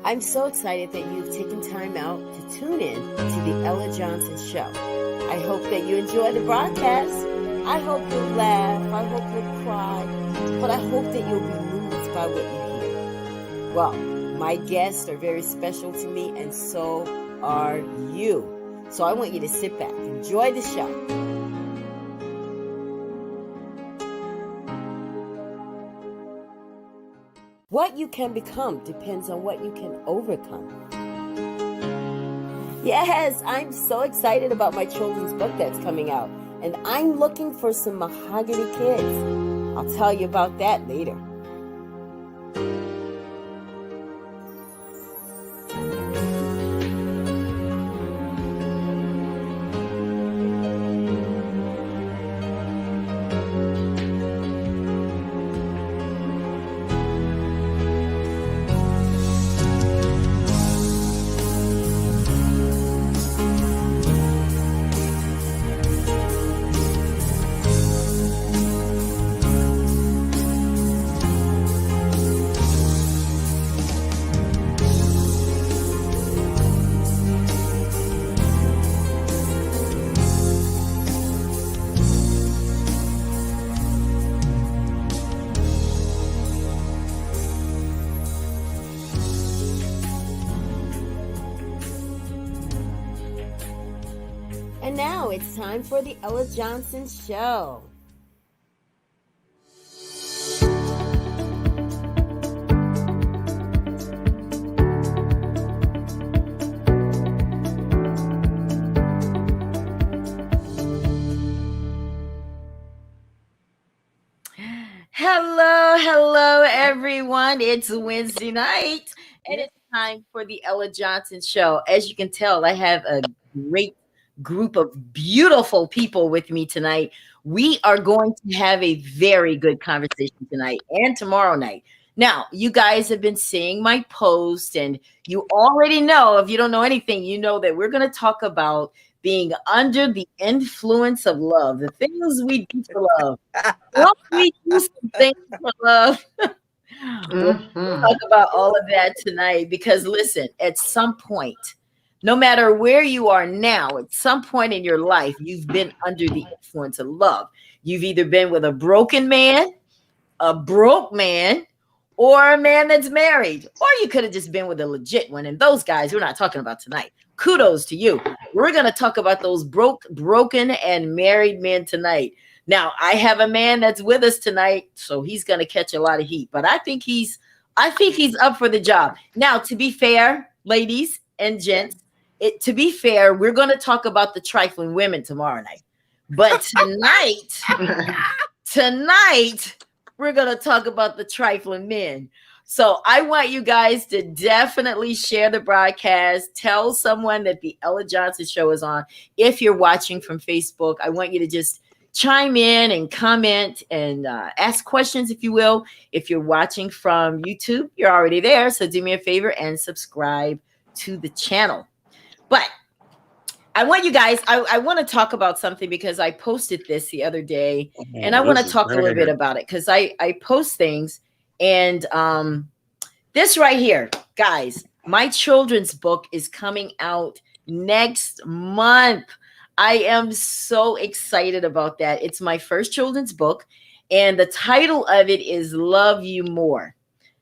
I'm so excited that you've taken time out to tune in to the Ella Johnson Show. I hope that you enjoy the broadcast. I hope you'll laugh. I hope you'll cry. But I hope that you'll be moved by what you hear. Well, my guests are very special to me, and so are you. So I want you to sit back, enjoy the show. What you can become depends on what you can overcome. Yes, I'm so excited about my children's book that's coming out, and I'm looking for some mahogany kids. I'll tell you about that later. And now it's time for the Ella Johnson Show. Hello, everyone. It's Wednesday night, and it's time for the Ella Johnson Show. As you can tell, I have a great group of beautiful people with me tonight. We are going to have a very good conversation tonight and tomorrow night. Now, you guys have been seeing my post, and you already know, if you don't know anything, you know that we're going to talk about being under the influence of love, the things we do for love. What we do some things for love. We'll talk about all of that tonight because, listen, at some point, no matter where you are now, at some point in your life, you've been under the influence of love. You've either been with a broken man, a broke man, or a man that's married. Or you could have just been with a legit one. And those guys, we're not talking about tonight. Kudos to you. We're going to talk about those broken and married men tonight. Now, I have a man that's with us tonight, so he's going to catch a lot of heat. But I think he's up for the job. Now, to be fair, ladies and gents, to be fair, we're going to talk about the trifling women tomorrow night. But tonight, we're going to talk about the trifling men. So I want you guys to definitely share the broadcast. Tell someone that the Ella Johnson Show is on. If you're watching from Facebook, I want you to just chime in and comment and ask questions, if you will. If you're watching from YouTube, you're already there. So do me a favor and subscribe to the channel. But I want you guys, I want to talk about something because I posted this the other day, and I want to talk a little bit about it because I post things. And this right here, guys, my children's book is coming out next month. I am so excited about that. It's my first children's book, and the title of it is Love You More.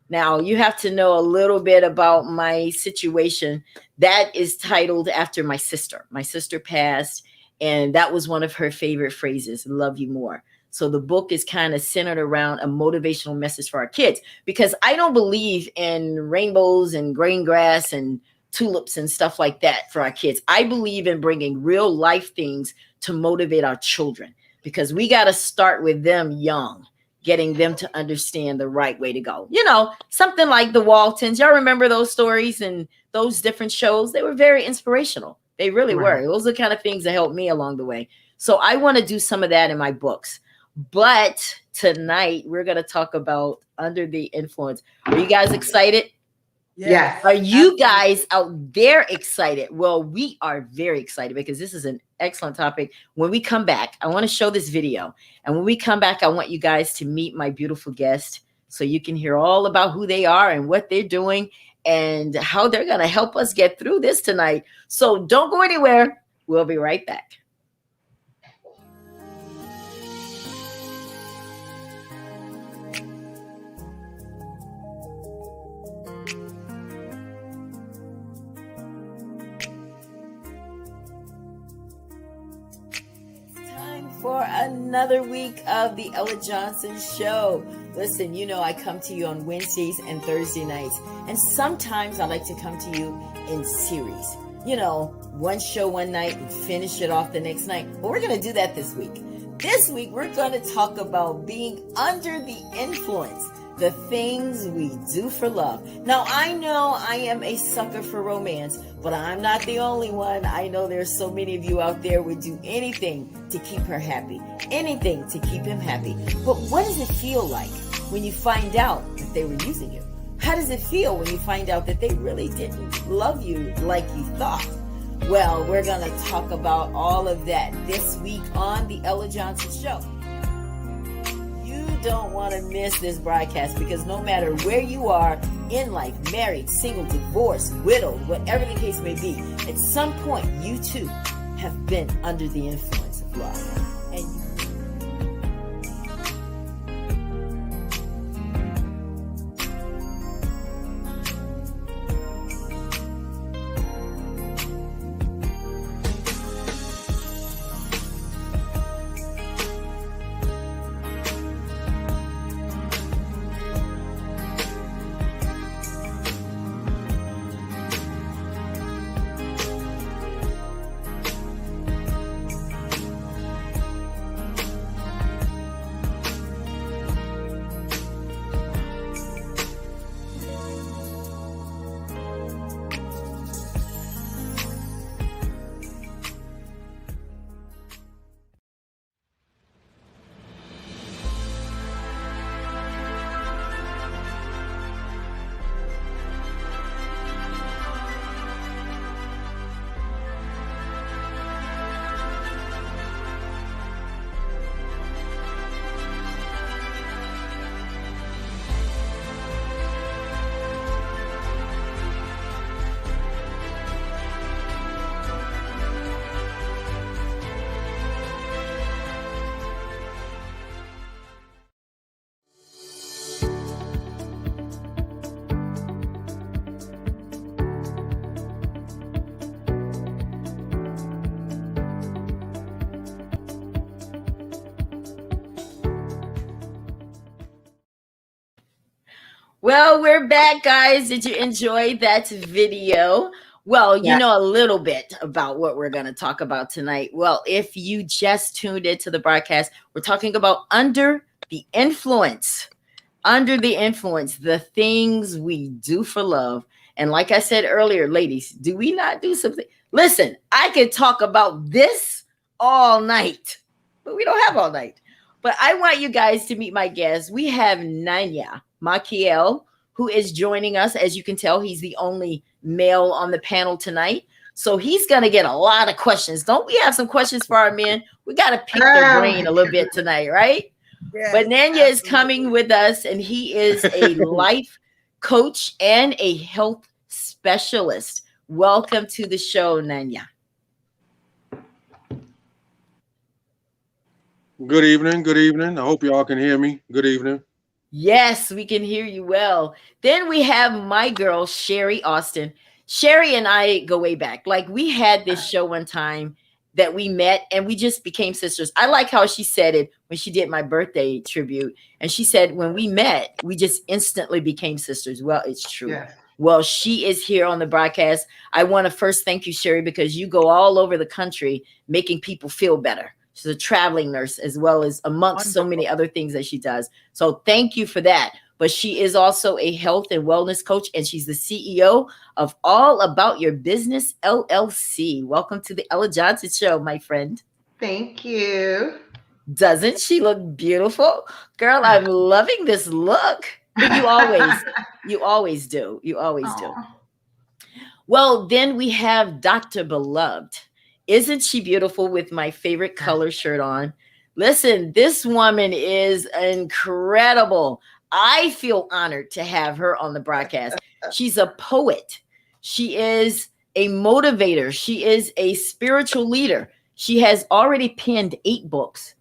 Now, you have to know a little bit about my situation. That is titled after my sister. My sister passed, and that was one of her favorite phrases, love you more. So the book is kind of centered around a motivational message for our kids, because I don't believe in rainbows and green grass and tulips and stuff like that for our kids. I believe in bringing real life things to motivate our children, because we got to start with them young, getting them to understand the right way to go. You know, something like the Waltons. Y'all remember those stories and those different shows? They were very inspirational. They really were. Those are the kind of things that helped me along the way. So I want to do some of that in my books. But tonight we're going to talk about Under the Influence. Are you guys excited? Yes. Are you guys out there excited? Well, we are very excited because this is an excellent topic. When we come back, I want to show this video. And when we come back, I want you guys to meet my beautiful guest so you can hear all about who they are and what they're doing and how they're going to help us get through this tonight. So don't go anywhere. We'll be right back. For another week of the Ella Johnson Show. Listen, you know I come to you on Wednesdays and Thursday nights, and sometimes I like to come to you in series. You know, one show one night and finish it off the next night. But we're going to do that this week. This week, we're going to talk about being under the influence, the things we do for love. Now, I know I am a sucker for romance, but I'm not the only one. I know there's so many of you out there would do anything to keep her happy, anything to keep him happy. But what does it feel like when you find out that they were using you? How does it feel when you find out that they really didn't love you like you thought? Well, we're going to talk about all of that this week on the Ella Johnson Show. You don't want to miss this broadcast, because no matter where you are in life, married, single, divorced, widowed, whatever the case may be, at some point you too have been under the influence of love. And well, we're back, guys. Did you enjoy that video? Well, you know a little bit about what we're going to talk about tonight. Well, if you just tuned into the broadcast, we're talking about under the influence. Under the influence, the things we do for love. And like I said earlier, ladies, do we not do something? Listen, I could talk about this all night, but we don't have all night. But I want you guys to meet my guests. We have Nanya Makiel, who is joining us. As you can tell, he's the only male on the panel tonight. So he's going to get a lot of questions. Don't we have some questions for our men? We got to pick their brain a little bit tonight, right? Yes, but Nanya is coming with us, and he is a life coach and a health specialist. Welcome to the show, Nanya. Good evening. Good evening. I hope y'all can hear me. Good evening. Yes, we can hear you well. Then we have my girl, Sherry Austin. Sherry and I go way back. Like, we had this show one time that we met, and we just became sisters. I like how she said it when she did my birthday tribute. And she said, when we met, we just instantly became sisters. Well, it's true. Yeah. Well, she is here on the broadcast. I want to first thank you, Sherry, because you go all over the country making people feel better. She's a traveling nurse, as well as amongst so many other things that she does. So thank you for that. But she is also a health and wellness coach, and she's the CEO of All About Your Business, LLC. Welcome to the Ella Johnson Show, my friend. Thank you. Doesn't she look beautiful? Girl, I'm loving this look. But you always do. You always do. Well, then we have Dr. Beloved. Isn't she beautiful with my favorite color shirt on? Listen, this woman is incredible. I feel honored to have her on the broadcast. She's a poet. She is a motivator. She is a spiritual leader. She has already penned 8 books,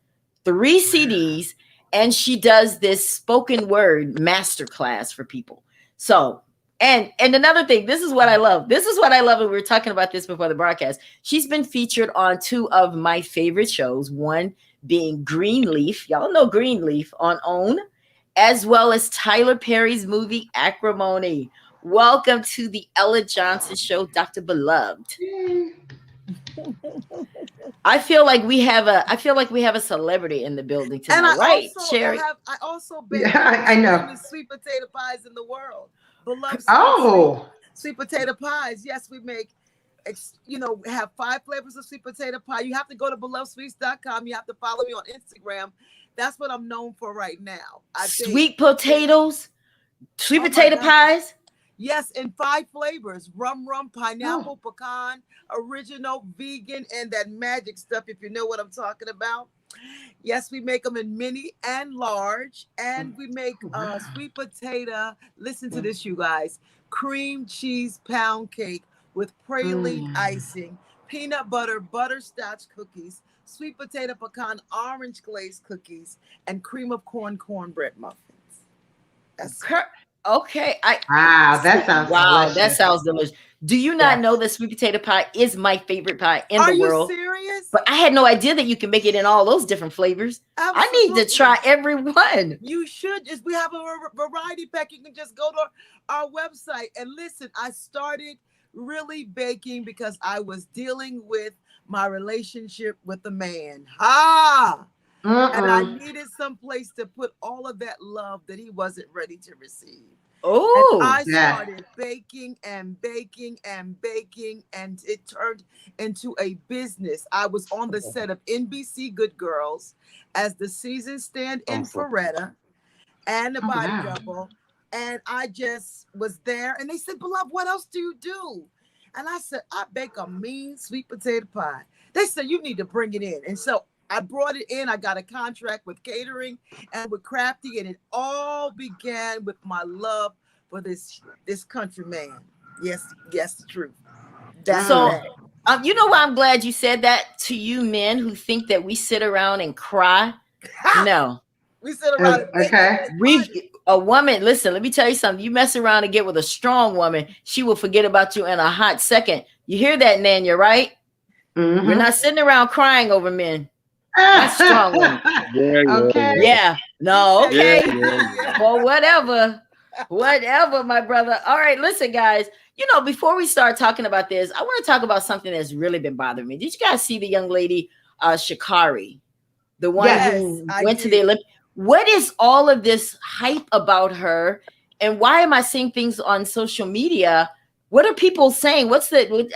3 CDs, and she does this spoken word masterclass for people. So, and another thing, this is what I love. This is what I love. And we were talking about this before the broadcast. She's been featured on 2 of my favorite shows. One being Greenleaf. Y'all know Greenleaf on OWN, as well as Tyler Perry's movie Acrimony. Welcome to the Ella Johnson Show, Dr. Beloved. I feel like we have a celebrity in the building tonight, And right, Sherry? I also bake I know. the sweet potato pies in the world. Beloved sweet potato pies. Yes, we make. Have 5 flavors of sweet potato pie. You have to go to belovedsweets.com. You have to follow me on Instagram. That's what I'm known for right now. Sweet potatoes, sweet potato pies. Yes, in 5 flavors: rum, pineapple, pecan, original, vegan, and that magic stuff, if you know what I'm talking about. Yes, we make them in mini and large, and we make sweet potato. Listen to this, you guys: cream cheese pound cake with praline icing, peanut butter, butterscotch cookies, sweet potato pecan orange glaze cookies, and cream of cornbread muffins. That's okay. That sounds delicious. Do you not know that sweet potato pie is my favorite pie in the world? Are you serious? But I had no idea that you can make it in all those different flavors. Absolutely. I need to try every one. You should. We have a variety pack. You can just go to our website and listen. I started really baking because I was dealing with my relationship with a man. And I needed some place to put all of that love that he wasn't ready to receive. Oh, I started baking, and it turned into a business. I was on the set of NBC Good Girls as the season stand-in for Retta and the body double. And I just was there, and they said, "Beloved, what else do you do?" And I said, "I bake a mean sweet potato pie." They said, "You need to bring it in." And so I brought it in. I got a contract with catering and with Crafty, and it all began with my love for this country man. Yes, the truth. So, you know why I'm glad you said that to you men who think that we sit around and cry? No. We sit around. A woman, listen, let me tell you something. You mess around and get with a strong woman, she will forget about you in a hot second. You hear that, Nanya, right? We're not sitting around crying over men. That's strong women. Yeah. No, okay. Well, whatever, my brother. All right, listen, guys. Before we start talking about this, I want to talk about something that's really been bothering me. Did you guys see the young lady, Sha'Carri, the one who went to the Olympics? What is all of this hype about her? And why am I seeing things on social media? What are people saying?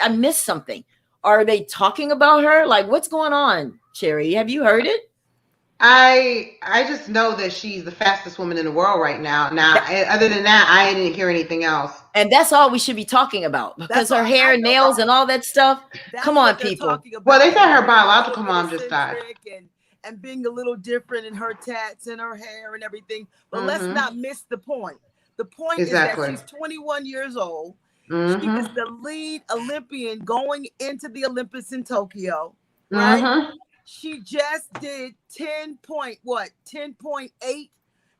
I missed something. Are they talking about her? Like, what's going on, Sherry? Have you heard it? I just know that she's the fastest woman in the world right now. Now, other than that, I didn't hear anything else. And that's all we should be talking about, because her hair, nails, and all that stuff. Come on, people. Well, they said her biological mom just died. And being a little different in her tats and her hair and everything. But let's not miss the point. The point is that she's 21 years old. She is the lead Olympian going into the Olympics in Tokyo. Right? She just did 10.8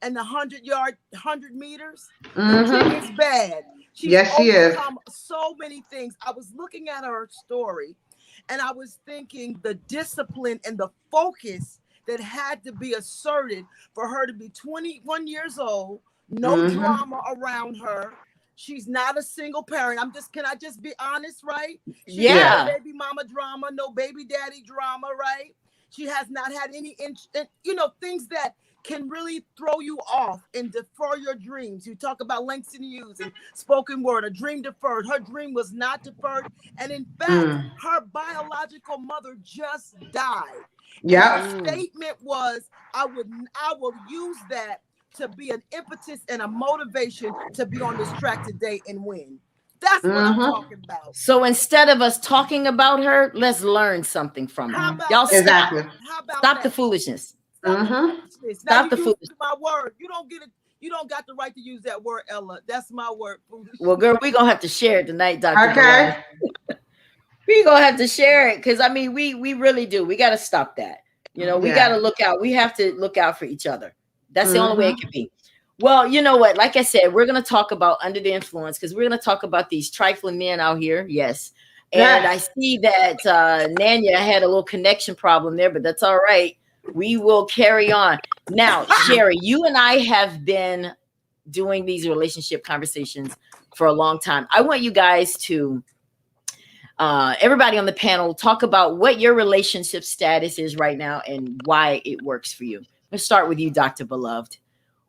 and the 100 meters. The chick is bad. She's overcome so many things. I was looking at her story, and I was thinking the discipline and the focus that had to be asserted for her to be 21 years old, no drama around her. She's not a single parent. Can I just be honest, right? Yeah. No baby mama drama, no baby daddy drama, right? She has not had any, things that can really throw you off and defer your dreams. You talk about Langston Hughes and spoken word, a dream deferred. Her dream was not deferred. And in fact, her biological mother just died. Yeah. Her statement was, I will use that to be an impetus and a motivation to be on this track today and win. That's what I'm talking about. So instead of us talking about her, let's learn something from her. Y'all stop. Stop the foolishness. Stop the foolishness. My word. You don't get it. You don't got the right to use that word, Ella. That's my word. Well, girl, we're gonna have to share it tonight, Dr. Okay. We're gonna have to share it because I mean we really do. We gotta stop that. You know, we gotta look out. We have to look out for each other. That's the only way it can be. Well, you know what? Like I said, we're gonna talk about under the influence because we're gonna talk about these trifling men out here. Yes. And I see that Nanya had a little connection problem there, but that's all right. We will carry on. Now, Sherry, you and I have been doing these relationship conversations for a long time. I want you guys to, everybody on the panel, talk about what your relationship status is right now and why it works for you. Let's start with you, Dr. Beloved.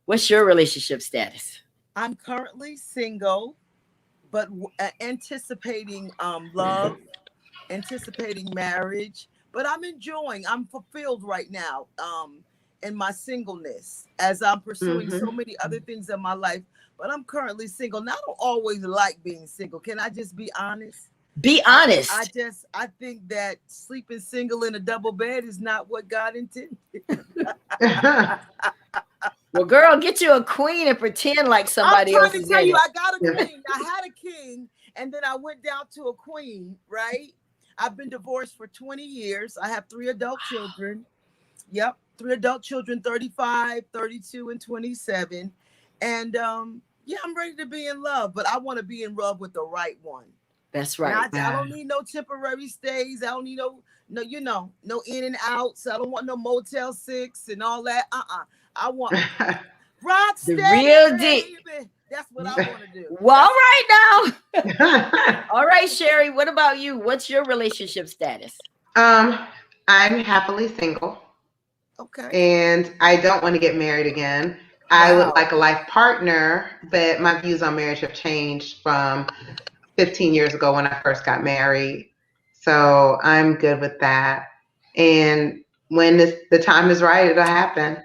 What's your relationship status? I'm currently single, but anticipating love, anticipating marriage. But I'm fulfilled right now in my singleness as I'm pursuing so many other things in my life. But I'm currently single. Now, I don't always like being single. Can I just be honest? Be honest. I think that sleeping single in a double bed is not what God intended. Well, girl, get you a queen and pretend like somebody else is in it. I got a queen. I had a king, and then I went down to a queen, right? I've been divorced for 20 years. I have 3 adult children. Yep, 3 adult children, 35, 32, and 27. And yeah, I'm ready to be in love, but I want to be in love with the right one. That's right. I don't need no temporary stays. I don't need no in and outs. I don't want no Motel 6 and all that. I want rock steady, real deep. That's what I want to do. Well, all right now. All right, Sherry, what about you? What's your relationship status? I'm happily single. Okay. And I don't want to get married again. I would like a life partner, but my views on marriage have changed from 15 years ago when I first got married. So I'm good with that. And when the time is right, it'll happen.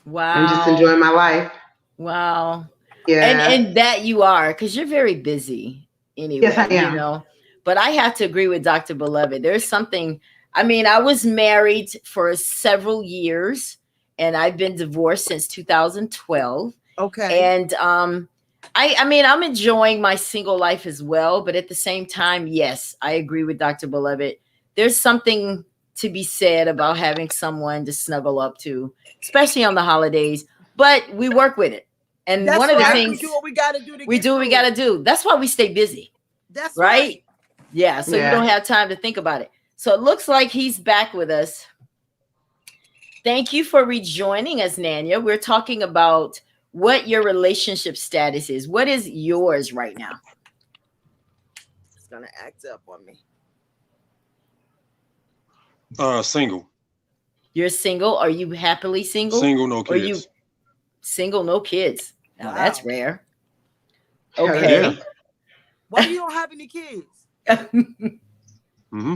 Wow. I'm just enjoying my life. Wow. Yeah. And that you are, because you're very busy anyway. Yes, I am. You know. But I have to agree with Dr. Beloved. There's something, I mean, I was married for several years and I've been divorced since 2012. Okay. And I mean, I'm enjoying my single life as well. But at the same time, yes, I agree with Dr. Beloved. There's something to be said about having someone to snuggle up to, especially on the holidays. But we work with it. And that's one of the right. things we do what we got to do. We do what we got to do. That's why we stay busy. That's right. Yeah. So you don't have time to think about it. So it looks like he's back with us. Thank you for rejoining us, Nanya. We're talking about what your relationship status is. What is yours right now? It's going to act up on me. Single. You're single. Are you happily single? Single, no kids. Are you single, no kids? Now that's rare. Okay. Yeah. Why you don't have any kids? Mm-hmm.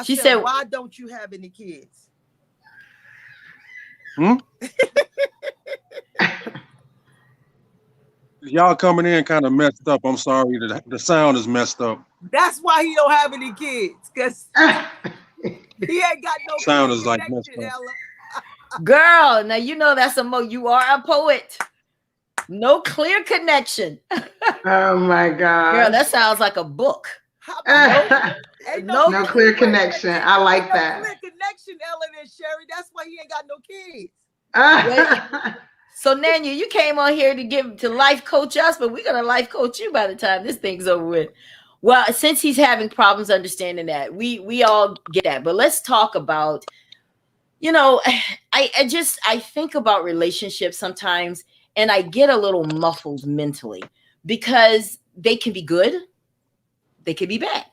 She said, why don't you have any kids? Y'all coming in kind of messed up. I'm sorry. The sound is messed up. That's why he don't have any kids. Because he ain't got no sound is like messed up. Girl, now you know that's you are a poet. No clear connection. Oh my God. Girl, that sounds like a book. No clear connection. I like that. No clear connection, Ellen and Sherry. That's why he ain't got no kids. So Nanya, you came on here to life coach us, but we're gonna life coach you by the time this thing's over with. Well, since he's having problems understanding that, we all get that. But let's talk about, you know, I think about relationships sometimes and I get a little muffled mentally because they can be good, they can be bad.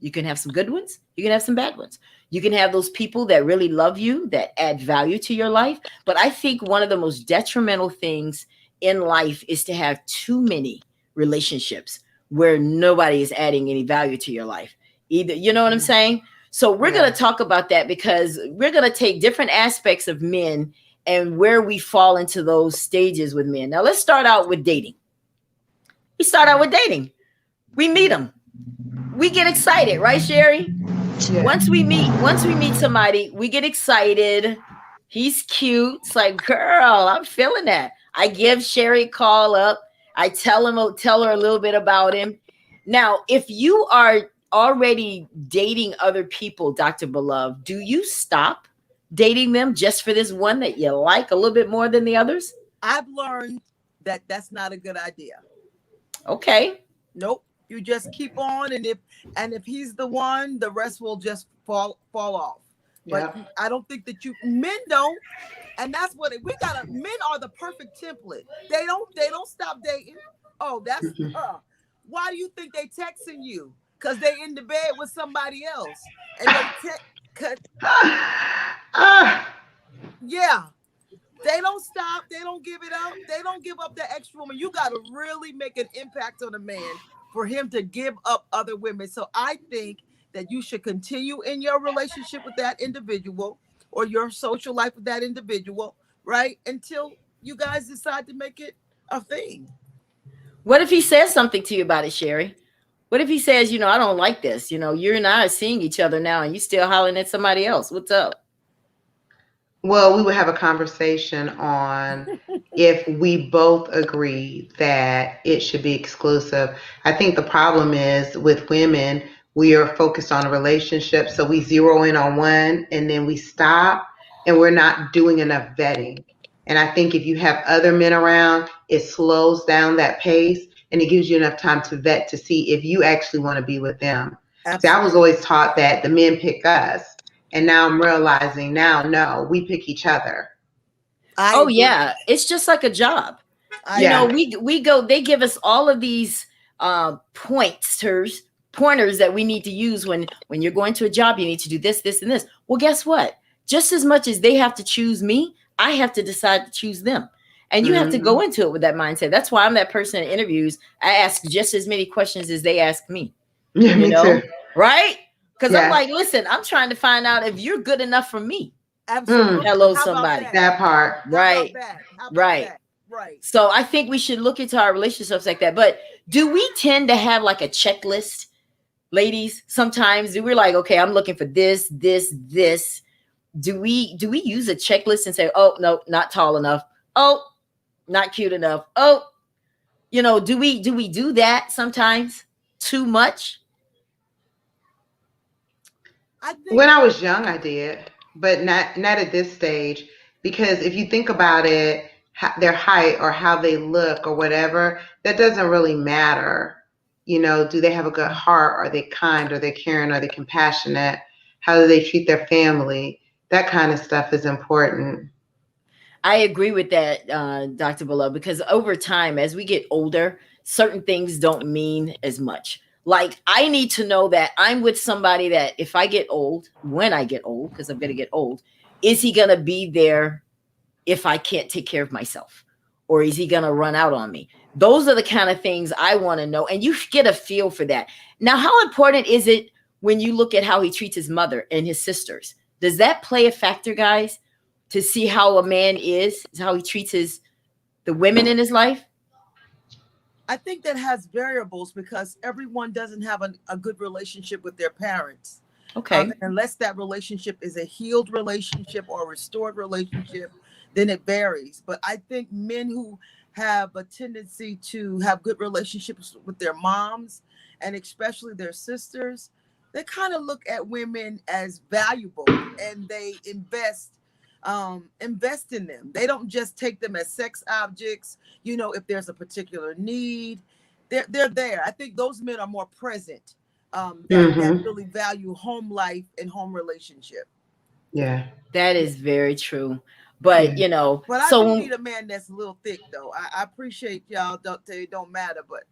You can have some good ones, you can have some bad ones. You can have those people that really love you, that add value to your life. But I think one of the most detrimental things in life is to have too many relationships where nobody is adding any value to your life. Either, you know what I'm saying? So we're going to talk about that because we're going to take different aspects of men and where we fall into those stages with men. Now let's start out with dating. We start out with dating. We meet them. We get excited, right, Sherry? Yeah. Once we meet somebody, we get excited. He's cute. It's like, girl, I'm feeling that. I give Sherry a call up. I tell her a little bit about him. Now, if you are already dating other people, Dr. Beloved, do you stop dating them just for this one that you like a little bit more than the others? I've learned that that's not a good idea. Okay. Nope. You just keep on, and if he's the one, the rest will just fall off. But Yep. I don't think that men don't, and that's what men are the perfect template. They don't stop dating. Oh, that's why do you think they texting you? Because they in the bed with somebody else, and yeah. They don't stop. They don't give it up. They don't give up the extra woman. You got to really make an impact on a man for him to give up other women. So I think that you should continue in your relationship with that individual or your social life with that individual, right? Until you guys decide to make it a thing. What if he says something to you about it, Sherry? What if he says, I don't like this. You and I are seeing each other now and you still hollering at somebody else. What's up? Well, we would have a conversation on if we both agree that it should be exclusive. I think the problem is with women, we are focused on a relationship. So we zero in on one and then we stop and we're not doing enough vetting. And I think if you have other men around, it slows down that pace and it gives you enough time to vet to see if you actually want to be with them. Absolutely. See, I was always taught that the men pick us. And now I'm realizing no, we pick each other. Yeah. It's just like a job. We go, they give us all of these pointers that we need to use when you're going to a job, you need to do this, this, and this. Well, guess what? Just as much as they have to choose me, I have to decide to choose them. And you have to go into it with that mindset. That's why I'm that person in interviews. I ask just as many questions as they ask me. Yeah, me too. Right? Because I'm like, listen, I'm trying to find out if you're good enough for me. Absolutely. Hello, somebody. That part. Right. Right. So I think we should look into our relationships like that. But do we tend to have like a checklist, ladies? Sometimes we're like, okay, I'm looking for this, this, this. Do we use a checklist and say, oh, no, not tall enough. Oh, not cute enough. Oh, do we do that sometimes too much? When I was young, I did, but not at this stage. Because if you think about it, their height or how they look or whatever, that doesn't really matter. Do they have a good heart? Are they kind? Are they caring? Are they compassionate? How do they treat their family? That kind of stuff is important. I agree with that, Dr. Beloved, because over time, as we get older, certain things don't mean as much. Like, I need to know that I'm with somebody that if I get old, when I get old, because I'm going to get old, is he going to be there if I can't take care of myself? Or is he going to run out on me? Those are the kind of things I want to know. And you get a feel for that. Now, how important is it when you look at how he treats his mother and his sisters? Does that play a factor, guys, to see how a man is, how he treats the women in his life? I think that has variables because everyone doesn't have a good relationship with their parents. Okay. Unless that relationship is a healed relationship or a restored relationship, then it varies. But I think men who have a tendency to have good relationships with their moms and especially their sisters, they kind of look at women as valuable and they invest in them. They don't just take them as sex objects. If there's a particular need, they're there. I think those men are more present that really value home life and home relationship. Yeah, that is very true. But but I do need a man that's a little thick though. I appreciate y'all don't matter, but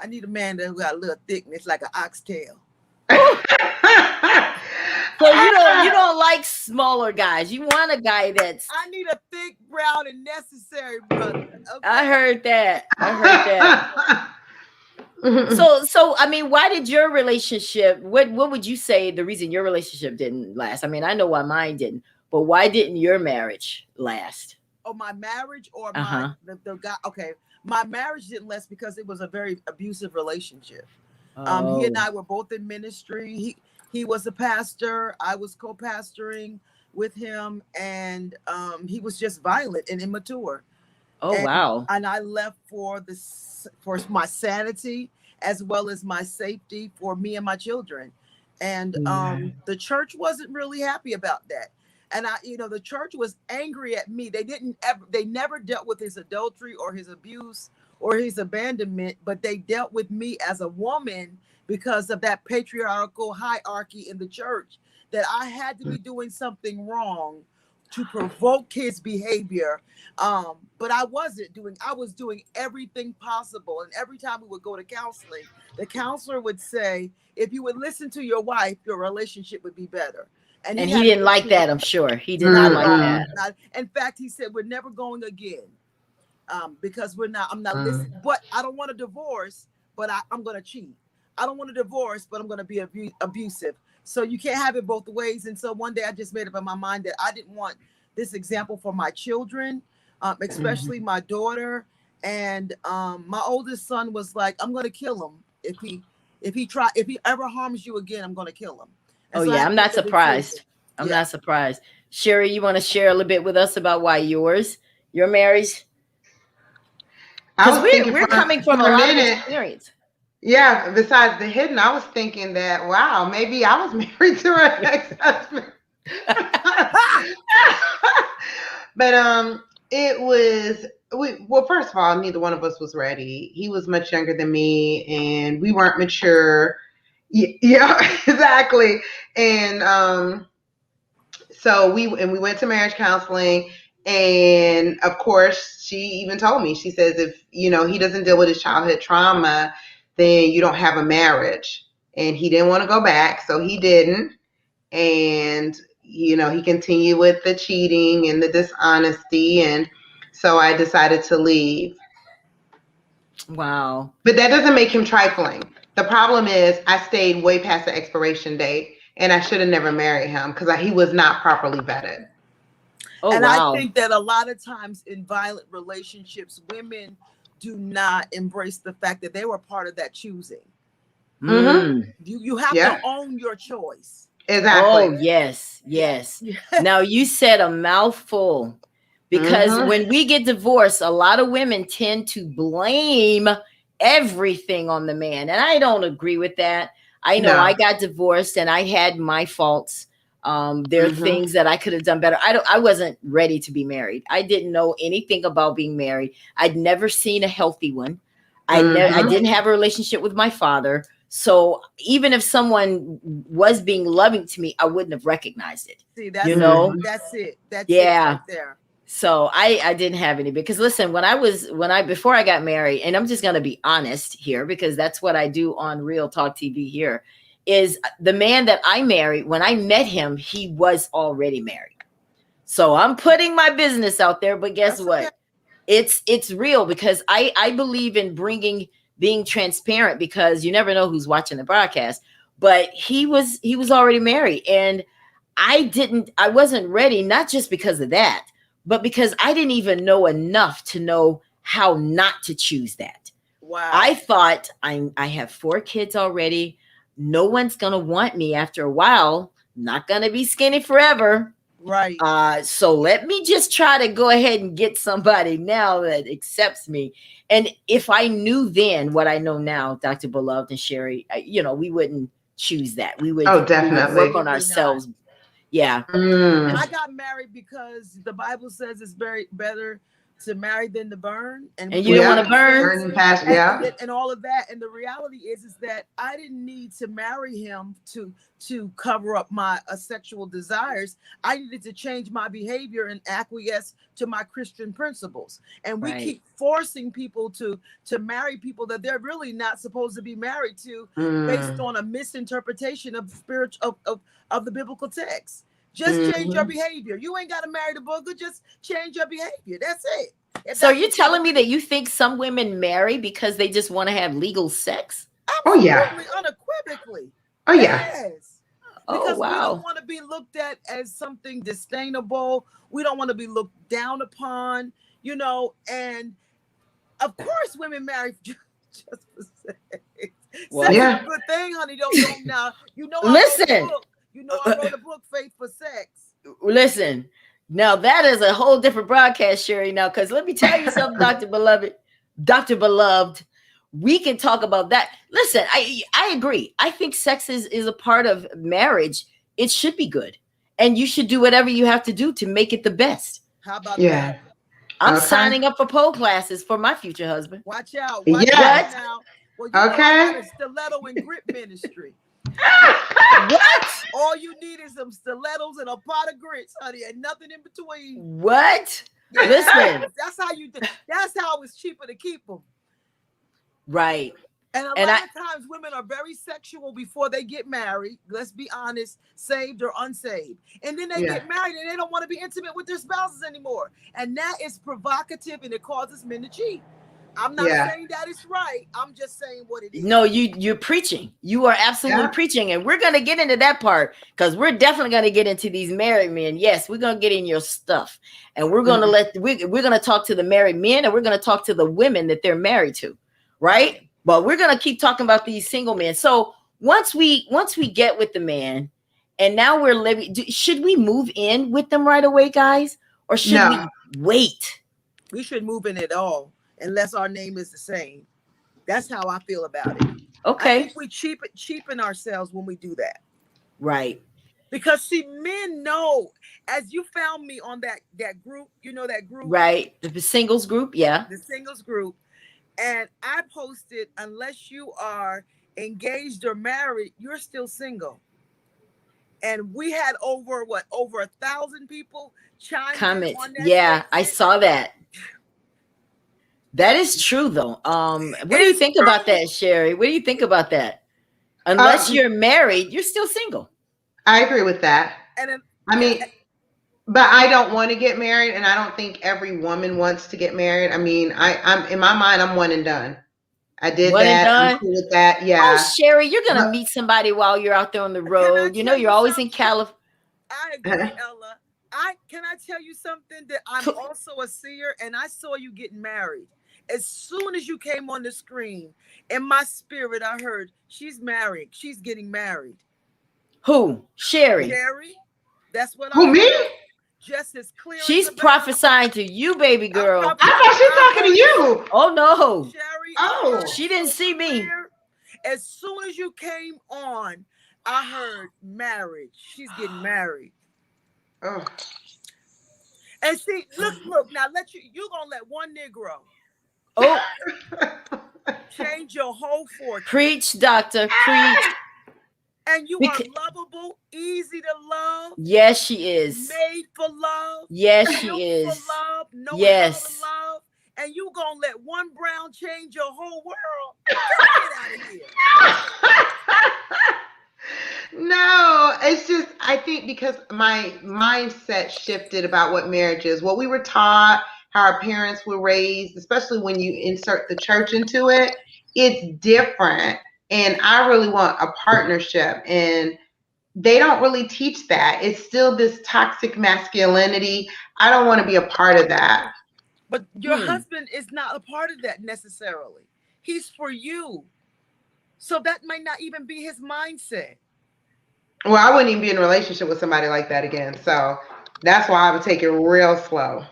I need a man that got a little thickness like an oxtail. So you don't like smaller guys. You want a guy that's. I need a thick, brown, and necessary brother. Okay? I heard that. So I mean, why did your relationship? What would you say the reason your relationship didn't last? I mean, I know why mine didn't, but why didn't your marriage last? Oh, my marriage or my the guy? Okay, my marriage didn't last because it was a very abusive relationship. He and I were both in ministry. He was a pastor. I was co-pastoring. with him, and he was just violent and immature. Oh, wow. And I left for my sanity as well as my safety for me and my children. And the church wasn't really happy about that. And the church was angry at me. They never dealt with his adultery or his abuse or his abandonment, but they dealt with me as a woman because of that patriarchal hierarchy in the church, that I had to be doing something wrong to provoke his behavior. But I was doing everything possible. And every time we would go to counseling, the counselor would say, if you would listen to your wife, your relationship would be better. And he didn't like that, I'm sure. He did not like that. In fact, he said, we're never going again. Because I'm not listening, but I don't want a divorce, but I'm going to cheat. I don't want a divorce, but I'm going to be abusive. So you can't have it both ways. And so one day I just made up in my mind that I didn't want this example for my children, especially my daughter. And my oldest son was like, I'm going to kill him. If he ever harms you again, I'm going to kill him. And so I'm not surprised. I'm not surprised. Sherry, you want to share a little bit with us about why your marriage? Because we're coming from a lot of experience. Yeah, besides the hidden, I was thinking that, wow, maybe I was married to an ex-husband. But it was, well, first of all, neither one of us was ready. He was much younger than me, and we weren't mature. Yeah, exactly. And so we went to marriage counseling. And of course, she even told me, she says, if, he doesn't deal with his childhood trauma, then you don't have a marriage. And he didn't want to go back, so he didn't. And, he continued with the cheating and the dishonesty. And so I decided to leave. Wow. But that doesn't make him trifling. The problem is I stayed way past the expiration date, and I should have never married him because he was not properly vetted. Oh, and wow. I think that a lot of times in violent relationships, women do not embrace the fact that they were part of that choosing. You have to own your choice. Exactly. Oh, yes. Now you said a mouthful, because when we get divorced, a lot of women tend to blame everything on the man. And I don't agree with that. I know I got divorced and I had my faults. There are things that I could have done better. I wasn't ready to be married. I didn't know anything about being married. I'd never seen a healthy one. I didn't have a relationship with my father. So even if someone was being loving to me, I wouldn't have recognized it. See, that's that's it. That's it right there. So I didn't have any, because listen, before I got married, and I'm just going to be honest here, because that's what I do on Real Talk TV here, is the man that I married, when I met him, he was already married. So I'm putting my business out there, but guess what? Okay. It's real, because I believe in being transparent, because you never know who's watching the broadcast. But he was already married, and I wasn't ready, not just because of that, but because I didn't even know enough to know how not to choose that. Wow. I thought I have 4 kids already. No one's going to want me after a while. Not going to be skinny forever. Right. So let me just try to go ahead and get somebody now that accepts me. And if I knew then what I know now, Dr. Beloved and Sherry, we wouldn't choose that. We would definitely work on ourselves. Yeah. And I got married because the Bible says it's better to marry than to burn. And you don't want to burn. And all of that. And the reality is that I didn't need to marry him to cover up my sexual desires. I needed to change my behavior and acquiesce to my Christian principles. And we keep forcing people to marry people that they're really not supposed to be married to, based on a misinterpretation of of the biblical text. Just change your behavior. You ain't got to marry the booger. Just change your behavior. That's it. So you're telling me that you think some women marry because they just want to have legal sex? Absolutely, unequivocally. Oh, yeah. Yes. Because we don't want to be looked at as something disdainable. We don't want to be looked down upon, and of course women marry just for sex. Sex is a good thing, honey. Don't now. Listen. I wrote a book, Faith for Sex. Listen, now that is a whole different broadcast, Sherry. Now, because let me tell you something, Dr. Beloved, we can talk about that. Listen, I agree. I think sex is a part of marriage. It should be good. And you should do whatever you have to do to make it the best. How about Yeah. that? I'm Okay. signing up for pole classes for my future husband. Watch out. Yes. Watch out now. Well, you know I Okay. got a stiletto and grip ministry. What? All you need is some stilettos and a pot of grits, honey, and nothing in between. What? Yeah, Listen. that's how you do. That's how it's cheaper to keep them. Right. And a lot of times women are very sexual before they get married. Let's be honest, saved or unsaved. And then they get married and they don't want to be intimate with their spouses anymore. And that is provocative and it causes men to cheat. I'm not saying that it's right. I'm just saying what it is. No, you're preaching. You are absolutely preaching. And we're going to get into that part because we're definitely going to get into these married men. Yes, we're going to get in your stuff. And we're going to we're going to talk to the married men and we're going to talk to the women that they're married to. Right? But we're going to keep talking about these single men. So once we get with the man and now we're living, should we move in with them right away, guys? Or should we wait? We should move in at all. Unless our name is the same. That's how I feel about it. Okay. I think we cheapen ourselves when we do that. Right. Because see, men know, as you found me on that group, you know that group? Right. The singles group, yeah. The singles group. And I posted, unless you are engaged or married, you're still single. And we had over 1,000 people chime in on that. Yeah, I saw that. That is true, though. What do you think about that, Sherry? What do you think about that? Unless you're married, you're still single. I agree with that. But I don't want to get married, and I don't think every woman wants to get married. I mean, I'm in my mind, I'm one and done. I did one that. I'm cool with that. Yeah. Oh, Sherry, you're gonna meet somebody while you're out there on the road. You know, you're always in California. I agree, Ella. Can I tell you something that I'm also a seer, and I saw you getting married. As soon as you came on the screen, in my spirit, I heard she's married. She's getting married. Who? Sherry. Sherry. That's what Who, me? Just as clear. She's prophesying to you, baby girl. I thought she was talking to you. Oh no. Sherry. Oh. She didn't see me. As soon as you came on, I heard marriage. She's getting married. Oh. And see, look, now you're gonna let one Negro change your whole fortune. Preach, doctor, preach. And you are lovable, easy to love. Yes, she is. Made for love. Yes, she is. For love, knowing how to love. And you gonna let one brown change your whole world? Get out of here. No, it's just, I think because my mindset shifted about what marriage is, what we were taught, how our parents were raised, especially when you insert the church into it, it's different. And I really want a partnership, and they don't really teach that. It's still this toxic masculinity. I don't want to be a part of that. But your husband is not a part of that necessarily. He's for you. So that might not even be his mindset. Well, I wouldn't even be in a relationship with somebody like that again. So that's why I would take it real slow.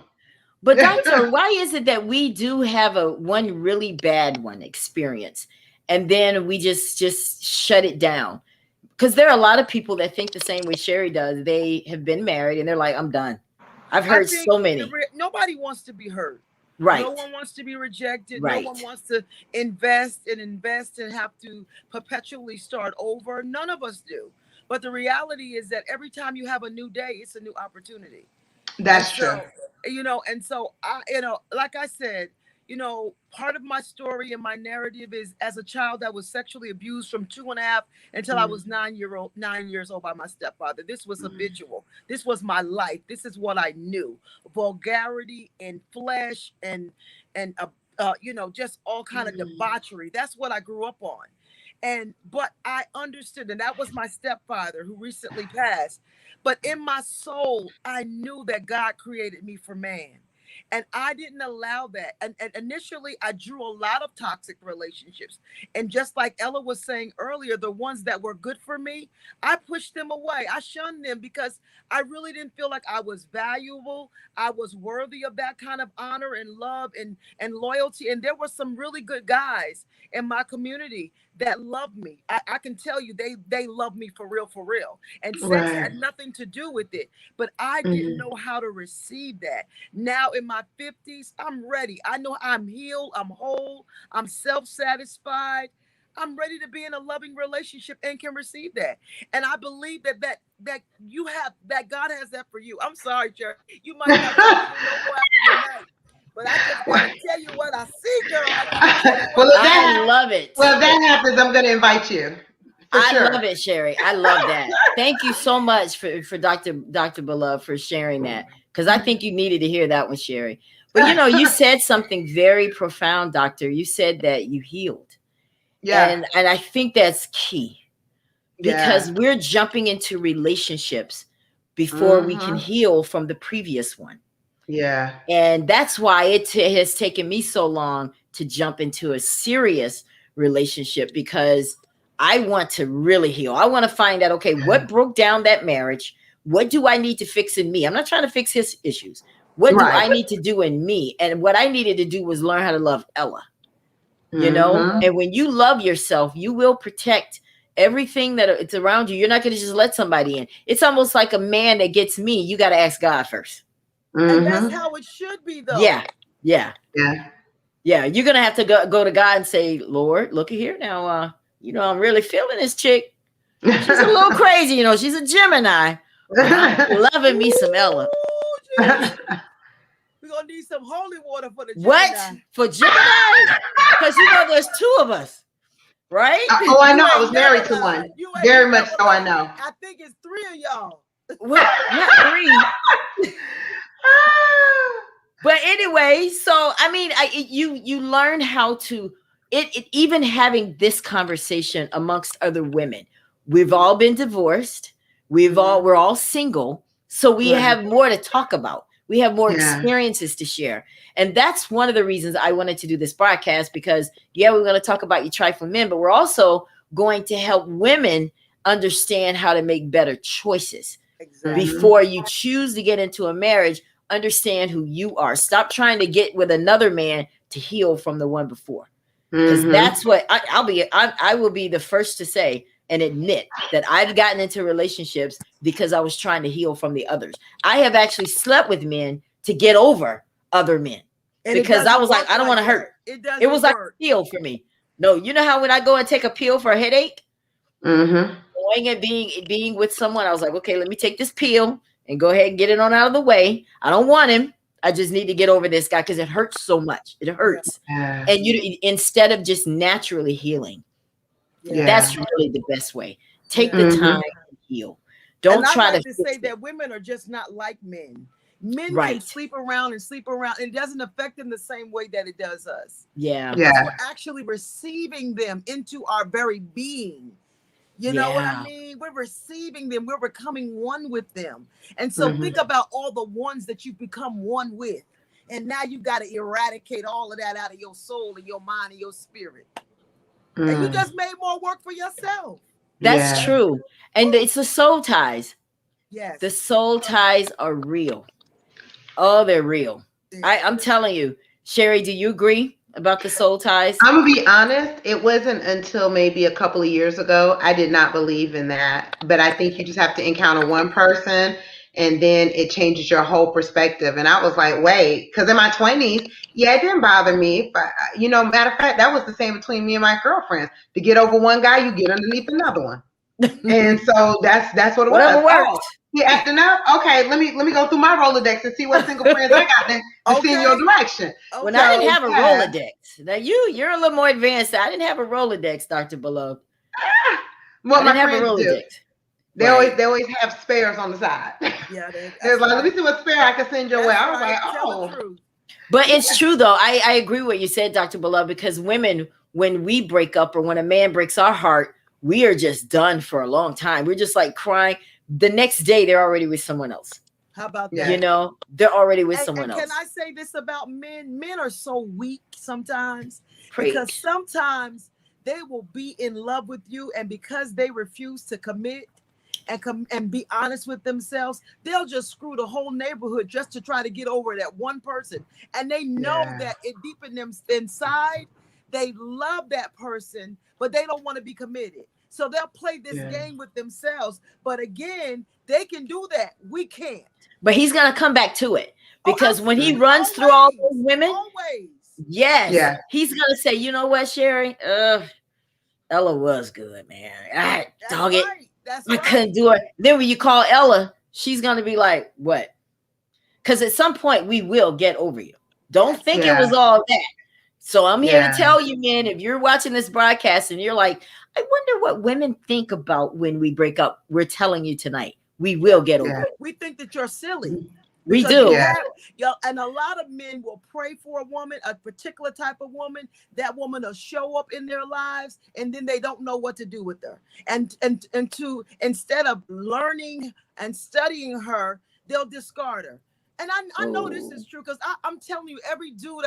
But doctor, why is it that we do have one really bad experience and then we just shut it down? Because there are a lot of people that think the same way Sherry does. They have been married and they're like, I'm done. I've heard so many. Nobody wants to be hurt. Right. No one wants to be rejected. Right. No one wants to invest and have to perpetually start over. None of us do. But the reality is that every time you have a new day, it's a new opportunity. That's true. And so I, like I said, part of my story and my narrative is as a child I was sexually abused from 2.5 until I was 9 years old by my stepfather. This was habitual. This was my life. This is what I knew. Vulgarity and flesh and just all kind of debauchery. That's what I grew up on. But I understood, and that was my stepfather who recently passed. But in my soul, I knew that God created me for man. And I didn't allow that. And initially, I drew a lot of toxic relationships. And just like Ella was saying earlier, the ones that were good for me, I pushed them away. I shunned them because I really didn't feel like I was valuable. I was worthy of that kind of honor and love and loyalty. And there were some really good guys in my community that loved me. I can tell you they loved me for real. And sex had nothing to do with it. But I didn't know how to receive that. Now in my 50s, I'm ready. I know I'm healed, I'm whole, I'm self-satisfied. I'm ready to be in a loving relationship and can receive that. And I believe that you have, that God has that for you. I'm sorry, Jerry. You might not know more after tonight. But I just want to tell you what I see, girl. I love it. Well, if that happens, I'm going to invite you. I love it, Sherry. I love that. Thank you so much for Dr. Beloved for sharing that, because I think you needed to hear that one, Sherry. But you said something very profound, Doctor. You said that you healed. Yeah. And I think that's key, because we're jumping into relationships before we can heal from the previous one. Yeah. And that's why it has taken me so long to jump into a serious relationship, because I want to really heal. I want to find out, okay, what broke down that marriage? What do I need to fix in me? I'm not trying to fix his issues. What do I need to do in me? And what I needed to do was learn how to love Ella, and when you love yourself, you will protect everything that it's around you. You're not going to just let somebody in. It's almost like a man that gets me. You got to ask God first. And that's how it should be, though. Yeah. You're gonna have to go to God and say, Lord, look at here now. I'm really feeling this chick. She's a little crazy. She's a Gemini. I'm loving me some Ella. We're gonna need some holy water for the Gemini. What? For Gemini? Because there's two of us, right? Oh, I know. I was married to one. Very much so. I know. I think it's 3 of y'all. Well, not 3. But anyway, so I mean, you learn how to even having this conversation amongst other women. We've all been divorced. We're all single, so we have more to talk about. We have more experiences to share, and that's one of the reasons I wanted to do this broadcast, because we're going to talk about you trifling men, but we're also going to help women understand how to make better choices before you choose to get into a marriage. Understand who you are. Stop trying to get with another man to heal from the one before, because that's what I will be the first to say and admit that I've gotten into relationships because I was trying to heal from the others. I have actually slept with men to get over other men, because I was like, I don't want to hurt. It was like a pill for me. No, you know how when I go and take a pill for a headache, going and being with someone, I was like, okay, let me take this pill and go ahead and get it on out of the way. I don't want him. I just need to get over this guy because it hurts so much. It hurts. And instead of just naturally healing, that's really the best way. Take the time to heal. Don't try to say that women are just not like men. Men can sleep around, and it doesn't affect them the same way that it does us. We're actually receiving them into our very being. You know what I mean? We're receiving them. We're becoming one with them. And so think about all the ones that you've become one with. And now you got to eradicate all of that out of your soul and your mind and your spirit. And you just made more work for yourself. That's true. And it's the soul ties. Yes. The soul ties are real. Oh, they're real. I'm telling you. Sherry, do you agree about the soul ties? I'm gonna be honest, it wasn't until maybe a couple of years ago I did not believe in that. But I think you just have to encounter one person and then it changes your whole perspective. And I was like, wait, because in my 20s, it didn't bother me. But matter of fact, that was the same between me and my girlfriends. To get over one guy, you get underneath another one. And so that's what it Whatever was. Worked. He acting up. Okay, let me go through my Rolodex and see what single friends I got to see in your direction. When I didn't have a Rolodex. Now you're a little more advanced. I didn't have a Rolodex, Dr. Beloved. Well, my friends do. They always have spares on the side. Yeah, they're like, let me see what spare I can send your way. I was like, oh. But it's true though. I agree with what you said, Dr. Beloved, because women, when we break up or when a man breaks our heart, we are just done for a long time. We're just like crying. The next day, they're already with someone else. How about Yeah. that? You know, they're already with And someone else. can I say this about men? Men are so weak sometimes Preach. because sometimes they will be in love with you, and because they refuse to commit and be honest with themselves, they'll just screw the whole neighborhood just to try to get over that one person. And they know Yeah. that it deep in them inside, they love that person, but they don't want to be committed. So they'll play this Yeah. game with themselves. But again, they can do that. We can't. But he's gonna come back to it, because when he absolutely. runs through all Always. those women, Always. yes, Yeah. he's gonna say, you know what, Sherry? Ella was good, man. That's Dog it. right. That's I right. couldn't do it. Then when you call Ella, she's gonna be like, what? Because at some point we will get over you. Don't think it Yeah. was all that. So I'm here Yeah. to tell you, man, if you're watching this broadcast and you're like, I wonder what women think about when we break up, we're telling you tonight, we will get over Yeah. it. We think that you're silly. We Because do. you Yeah. and a lot of men will pray for a woman, a particular type of woman. That woman will show up in their lives, and then they don't know what to do with her. And to instead of learning and studying her, they'll discard her. And I know this is true because I'm telling you, every dude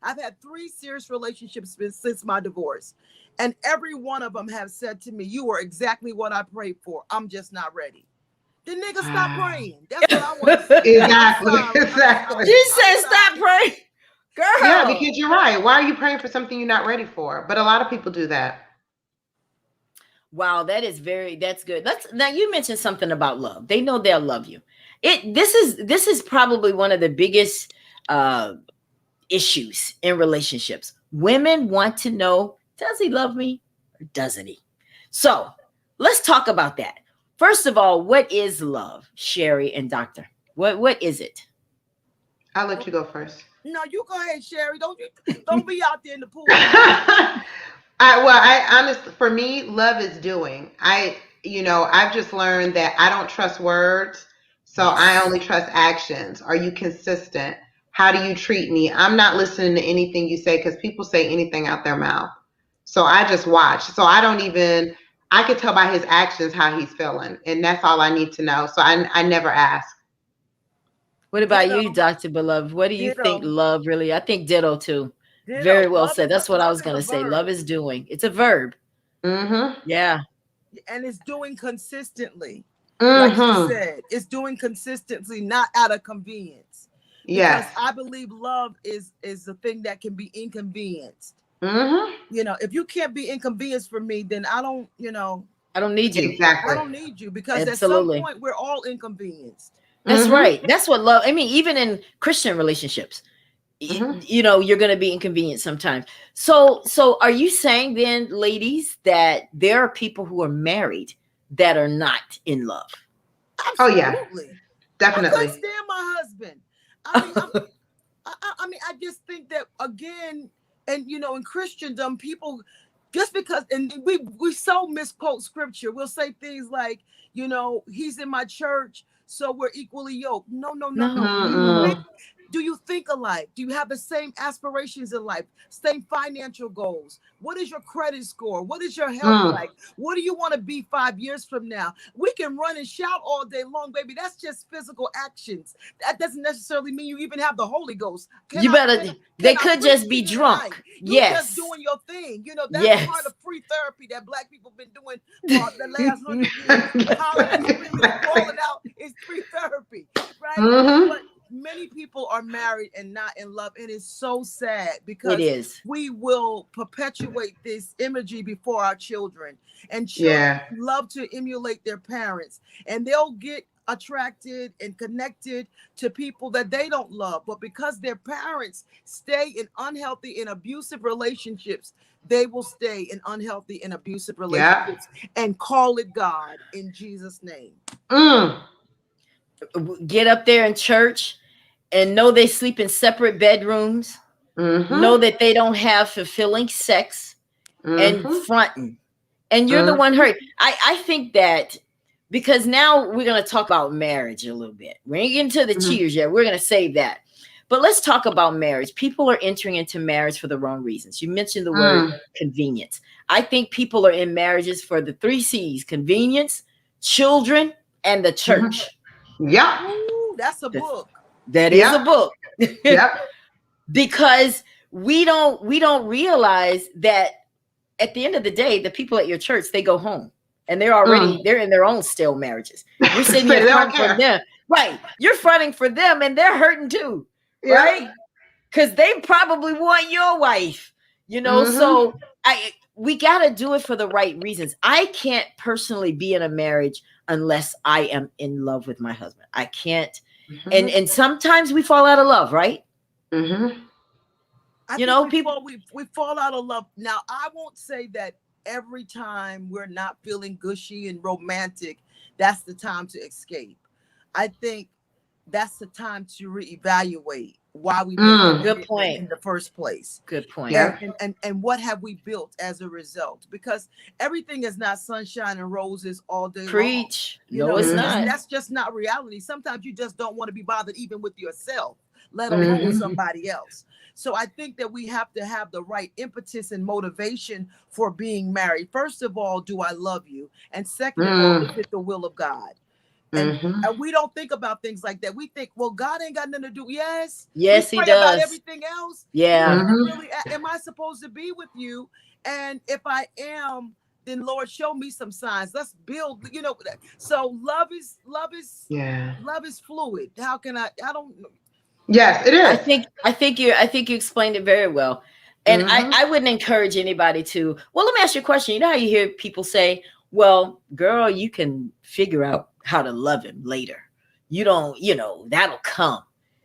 I've had 3 serious relationships since my divorce, and every one of them have said to me, "You are exactly what I prayed for. I'm just not ready." The nigga stop praying. That's what I want to say. Exactly. I'm sorry. Exactly. She said, I'm stop sorry. praying. Girl. Yeah, because you're right. Why are you praying for something you're not ready for? But a lot of people do that. Wow, that's good. Now you mentioned something about love. They know they'll love you. This is probably one of the biggest issues in relationships. Women want to know, does he love me or doesn't he? So let's talk about that. First of all, what is love, Sherry and Doctor? What is it? I'll let you go first. No, you go ahead, Sherry. Don't be out there in the pool. I honestly, for me, love is doing. I've just learned that I don't trust words, so Yes. I only trust actions. Are you consistent? How do you treat me? I'm not listening to anything you say because people say anything out their mouth. So I just watch. So I could tell by his actions how he's feeling, and that's all I need to know. So I never ask. What about Ditto. you, Dr. Beloved? What do you Ditto. think love really? I think ditto too. Ditto. Very well Love said. That's what I love was is going a to say. verb. Love is doing. It's a verb. Mm-hmm. Yeah. And it's doing consistently. Like you said, it's doing consistently, not out of convenience. Yes. Because I believe love is the thing that can be inconvenienced. Mm-hmm. If you can't be inconvenienced for me, then I don't need you. Exactly. I don't need you, because Absolutely. at some point we're all inconvenienced. That's Mhm. right. That's what love. I mean, even in Christian relationships, Mhm. you're going to be inconvenienced sometimes. So are you saying then, ladies, that there are people who are married that are not in love? Oh, yeah. Absolutely. I Definitely. couldn't stand my husband. I mean, I just think that again, and in Christendom, people just because, and we so misquote scripture. We'll say things like, he's in my church, so we're equally yoked. No. Mm-mm. Do you think alike? Do you have the same aspirations in life? Same financial goals? What is your credit score? What is your health like? What do you want to be 5 years from now? We can run and shout all day long, baby. That's just physical actions. That doesn't necessarily mean you even have the Holy Ghost. They could just be drunk. You Yes. just doing your thing. That's Yes. part of free therapy that Black people been doing for the last 100 years. College is really falling out. It's free therapy, right? Mhm. But many people are married and not in love, and it's so sad because It is. we will perpetuate this imagery before our children, and children love to emulate their parents, and they'll get attracted and connected to people that they don't love, but because their parents stay in unhealthy and abusive relationships, they will stay in unhealthy and abusive relationships and call it God in Jesus' name. Get up there in church and know they sleep in separate bedrooms, know that they don't have fulfilling sex, and fronting. And you're the one hurt. I think that, because now we're going to talk about marriage a little bit. We ain't getting to the cheers yet. We're going to save that. But let's talk about marriage. People are entering into marriage for the wrong reasons. You mentioned the word convenience. I think people are in marriages for the 3 C's: convenience, children, and the church. Yep. Ooh, that's a book. That is a book. Yep. Because we don't realize that at the end of the day, the people at your church, they go home and they're in their own still marriages. You're sitting here fronting for them. Right. You're fronting for them and they're hurting too. Yep. Right. Because they probably want your wife, so we got to do it for the right reasons. I can't personally be in a marriage unless I am in love with my husband. I can't. And sometimes we fall out of love, right? I think people we fall out of love. Now, I won't say that every time we're not feeling gushy and romantic, that's the time to escape. I think that's the time to reevaluate why we made good point in the first place. Good point. Yeah. And what have we built as a result? Because everything is not sunshine and roses all day Preach. long. No, it's not. That's just not reality. Sometimes you just don't want to be bothered even with yourself, let alone with somebody else. So I think that we have to have the right impetus and motivation for being married. First of all, do I love you? And second of all, is it the will of God? And we don't think about things like that. We think, well, God ain't got nothing to do. Yes, he does. About everything else. Yeah. Really, am I supposed to be with you? And if I am, then Lord, show me some signs. Let's build. So love is fluid. How can I don't. Yes, it is. I think you explained it very well. And I wouldn't encourage anybody to. Well, let me ask you a question. You know how you hear people say, well, girl, you can figure out how to love him later. You don't, that'll come.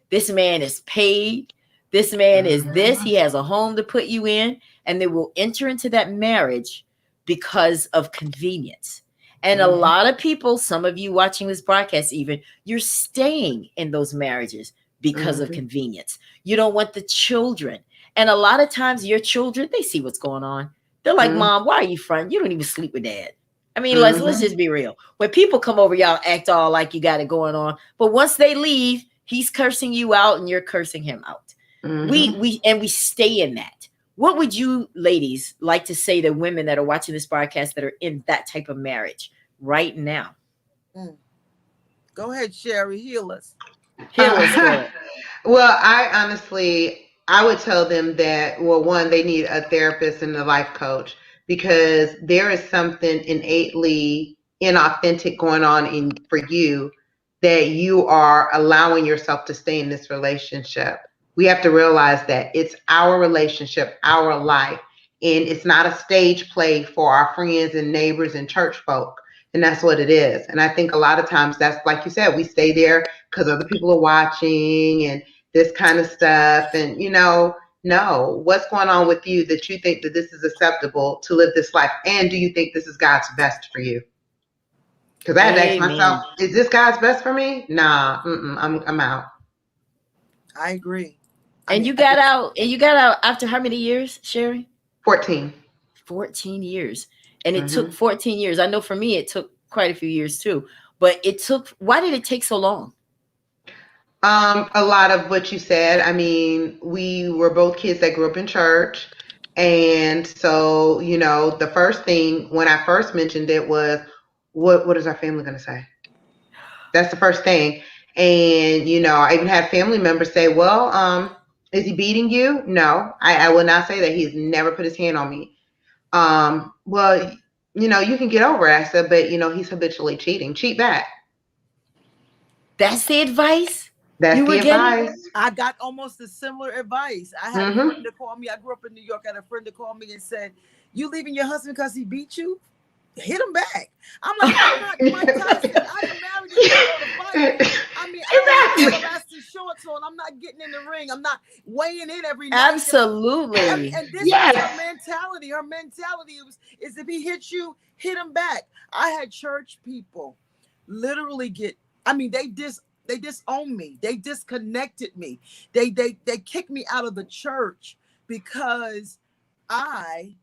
This man is paid. This man is this. He has a home to put you in. And they will enter into that marriage because of convenience. And a lot of people, some of you watching this broadcast even, you're staying in those marriages because of convenience. You don't want the children. And a lot of times your children, they see what's going on. They're like, Mom, why are you fronting? You don't even sleep with Dad. I mean, let's just be real. When people come over, y'all act all like you got it going on. But once they leave, he's cursing you out and you're cursing him out. We stay in that. What would you ladies like to say to women that are watching this broadcast that are in that type of marriage right now? Go ahead, Sherry. Heal us. Well, I would tell them that, well, one, they need a therapist and a life coach, because there is something innately inauthentic going on for you that you are allowing yourself to stay in this relationship. We have to realize that it's our relationship, our life, and it's not a stage play for our friends and neighbors and church folk. And that's what it is. And I think a lot of times that's, like you said, we stay there because other people are watching and this kind of stuff. And, no, what's going on with you that you think that this is acceptable to live this life? And do you think this is God's best for you? Because I had to ask myself, is this God's best for me? Nah, I'm out. I agree. And you got out after how many years, Sherry? 14. 14 years. And it took 14 years. I know for me, it took quite a few years too. But why did it take so long? A lot of what you said. I mean, we were both kids that grew up in church. And so, the first thing when I first mentioned it was, what is our family going to say? That's the first thing. And, I even had family members say, well, is he beating you? No, I will not say that. He's never put his hand on me. Well, you can get over it. I said, but, he's habitually cheating. Cheat back. That's the advice? That's the advice. I got almost a similar advice. I had a friend to call me. I grew up in New York. I had a friend to call me and said, you leaving your husband because he beat you? Hit him back. I'm like, I'm not Mike Tyson. I didn't marry you to fight. I mean, I don't have elastic shorts on. I'm not getting in the ring. I'm not weighing in every night. Absolutely. And this is her mentality. Her mentality is if he hits you, hit him back. I had church people literally they disowned me. They disconnected me. They kicked me out of the church because I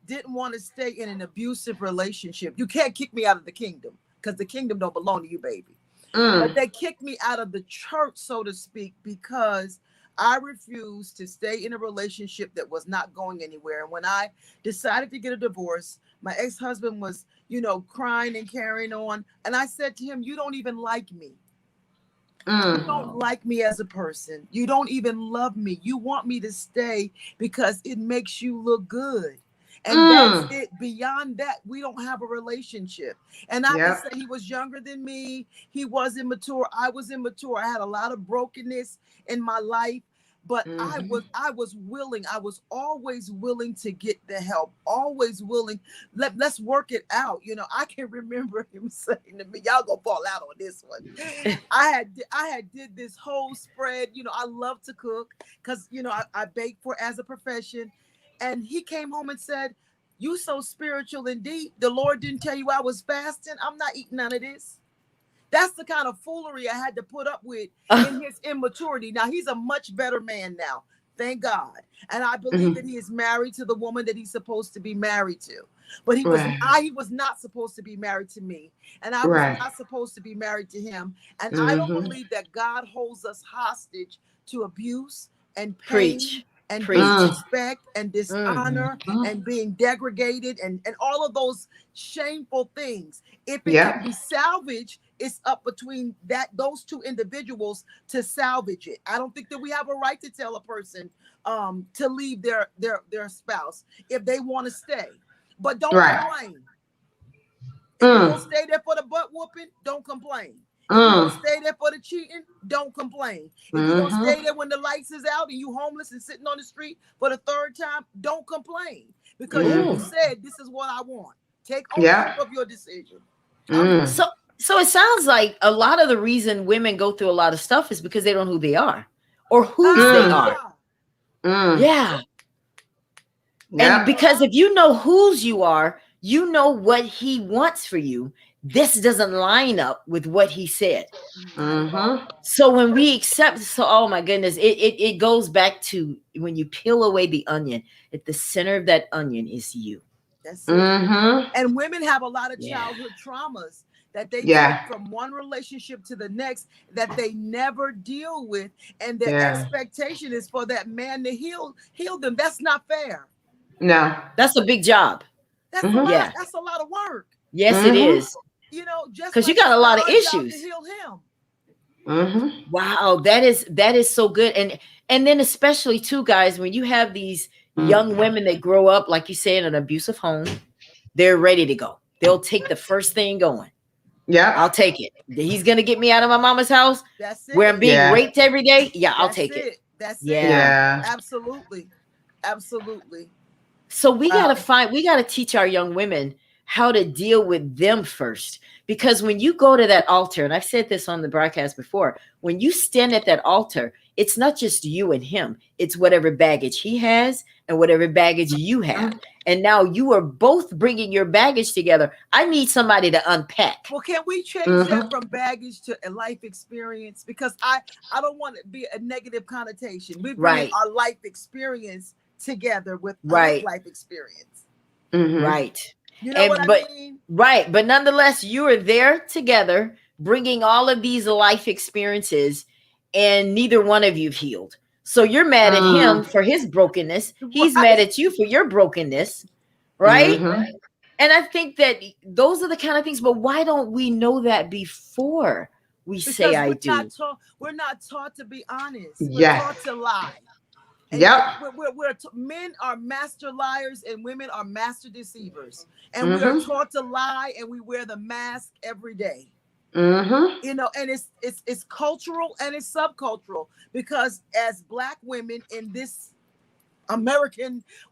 didn't want to stay in an abusive relationship. You can't kick me out of the kingdom because the kingdom don't belong to you, baby. But they kicked me out of the church, so to speak, because I refused to stay in a relationship that was not going anywhere. And when I decided to get a divorce, my ex-husband was, crying and carrying on. And I said to him, you don't even like me. You don't like me as a person. You don't even love me. You want me to stay because it makes you look good. And that's it. Beyond that, we don't have a relationship. And I can say he was younger than me. He was immature. I was immature. I had a lot of brokenness in my life. But I was willing. I was always willing to get the help. Always willing. Let's work it out. You know, I can remember him saying to me, "Y'all gonna fall out on this one." I had did this whole spread. You know, I love to cook because you know I bake for as a profession. And he came home and said, "You so spiritual and deep. The Lord didn't tell you I was fasting. I'm not eating none of this." That's the kind of foolery I had to put up with in his immaturity. Now, he's a much better man now, thank God. And I believe that he is married to the woman that he's supposed to be married to. But he was not supposed to be married to me. And I was not supposed to be married to him. And I don't believe that God holds us hostage to abuse and pain. And disrespect and dishonor and being degraded and all of those shameful things. If it can be salvaged, it's up between those two individuals to salvage it. I don't think that we have a right to tell a person to leave their spouse if they want to stay. But don't complain. If you don't stay there for the butt whooping, don't complain. If you don't stay there for the cheating, don't complain. If you don't stay there when the lights is out and you homeless and sitting on the street for the third time, don't complain. Because you said, this is what I want. Take ownership of your decision. So it sounds like a lot of the reason women go through a lot of stuff is because they don't know who they are or whose they are. Yeah. And because if you know whose you are, you know what he wants for you. This doesn't line up with what he said. So when we accept, oh my goodness, it goes back to when you peel away the onion, at the center of that onion is you. That's it. And women have a lot of childhood traumas that they take from one relationship to the next that they never deal with. And the expectation is for that man to heal them. That's not fair. No. That's a big job. That's a lot. That's a lot of work. Yes, it is. You know, just because you got a lot of issues. To heal him. Wow, that is so good. And then especially too, guys, when you have these young women that grow up, like you say, in an abusive home, they're ready to go. They'll take the first thing going. Yeah, I'll take it. He's gonna get me out of my mama's house. That's it. Where I'm being raped every day. Yeah, I'll take it. That's it. Yeah, absolutely. So we gotta teach our young women how to deal with them first. Because when you go to that altar, and I've said this on the broadcast before, when you stand at that altar, it's not just you and him. It's whatever baggage he has and whatever baggage you have. And now you are both bringing your baggage together. I need somebody to unpack. Well, can we change that from baggage to a life experience? Because I don't want it to be a negative connotation. We bring our life experience together with life experience. Right. You know what I mean? Right. But nonetheless, you are there together, bringing all of these life experiences, and neither one of you've healed. So you're mad at him for his brokenness. He's mad at you for your brokenness. Right. And I think that those are the kind of things. But why don't we know that before we say I do? We're not taught to be honest. We're taught to lie. And men are master liars and women are master deceivers. And we are taught to lie and we wear the mask every day. You know, and it's cultural and it's subcultural, because as Black women in this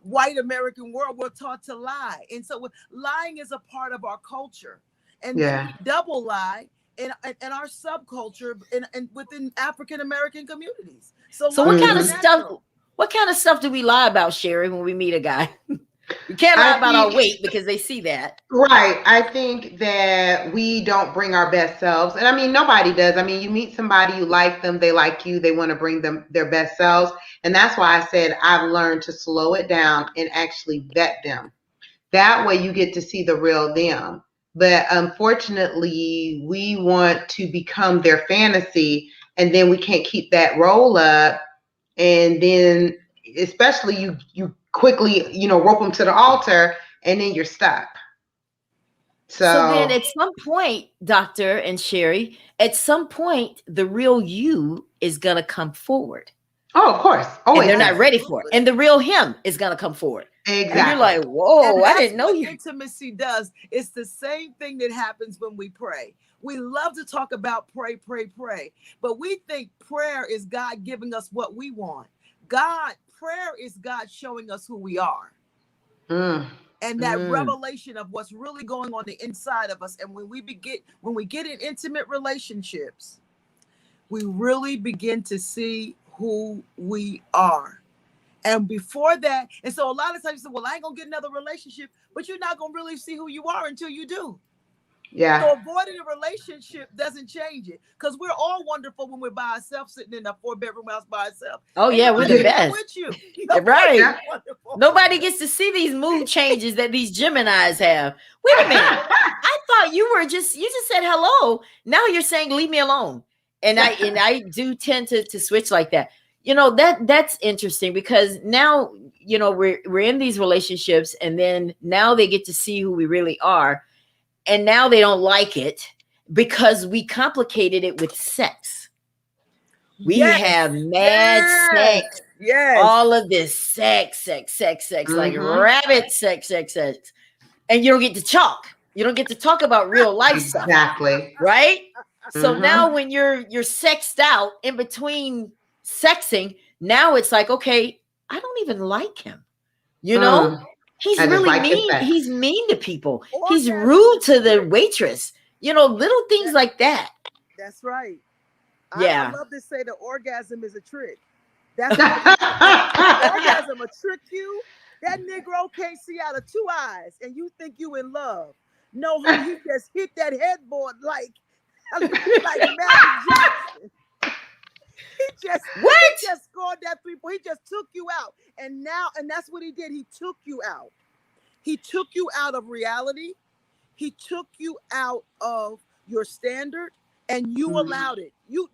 white American world, we're taught to lie. And so lying is a part of our culture. And then we double lie in our subculture and within African American communities. So what kind of stuff do we lie about, Sherry, when we meet a guy? We can't lie about our weight because they see that. Right. I think that we don't bring our best selves. And I mean, nobody does. I mean, you meet somebody, you like them, they like you, they want to bring them their best selves. And that's why I said I've learned to slow it down and actually vet them. That way you get to see the real them. But unfortunately, we want to become their fantasy, and then we can't keep that roll up. And then especially you quickly, rope them to the altar, and then you're stuck. So then So, at some point, Doctor and Sherry, at some point, the real you is going to come forward. oh, of course, And always they're not does. ready for it. And the real him is going to come forward. And you're like, Exactly. whoa, And I that's didn't know what you. intimacy does. It's the same thing that happens when we pray. We love to talk about pray, pray, pray, but we think prayer is God giving us what we want. Prayer is God showing us who we are. Mm. And that revelation of what's really going on the inside of us. And when we get in intimate relationships, we really begin to see who we are. And before that, and so a lot of times you say, well, I ain't gonna get another relationship, but you're not gonna really see who you are until you do. Yeah. So avoiding a relationship doesn't change it, because we're all wonderful when we're by ourselves, sitting in a 4-bedroom house by ourselves. Oh, Ain't yeah, we're the nobody best. with you. Right. Yeah. Wonderful. Nobody gets to see these mood changes that these Geminis have. Wait a minute. I thought you just said hello. Now you're saying leave me alone. And I do tend to switch like that. You know, that's interesting, because now, you know, we're in these relationships, and then now they get to see who we really are. And now they don't like it because we complicated it with sex. We have mad sex. Yes. All of this sex, like rabbit sex. And you don't get to talk. You don't get to talk about real life stuff. Exactly. Right? So Mhm. now when you're sexed out in between sexing, now it's like, okay, I don't even like him. You know? He's I just really like his mean. sex. He's mean to people. Orgasm He's rude to is the trick. waitress. You know, little things like that. That's right. Yeah. I love to say the orgasm is a trick. That's orgasm will trick you. That Negro can't see out of 2 eyes, and you think you in love. No, honey, he just hit that headboard like Magic Johnson. He just scored that 3-point. He just took you out, and that's what he did. He took you out. He took you out of reality. He took you out of your standard, and you allowed it. You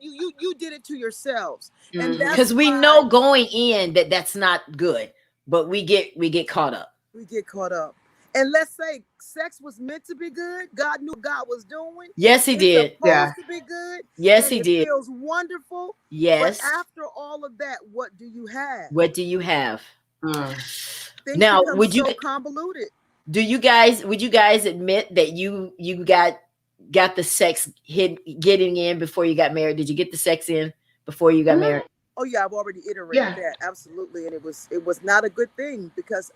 did it to yourselves, and that's because we why know going in that that's not good, but we get caught up. we get caught up. And let's say sex was meant to be good. God knew God was doing. Yes, he It's did. supposed to be good. Yes, and he it did. feels wonderful. Yes. But after all of that, what do you have? What do you have? Things Now, become would you so convoluted. would you guys admit that you got the sex getting in before you got married? Did you get the sex in before you got married? Oh yeah, I've already iterated that, absolutely, and it was not a good thing, because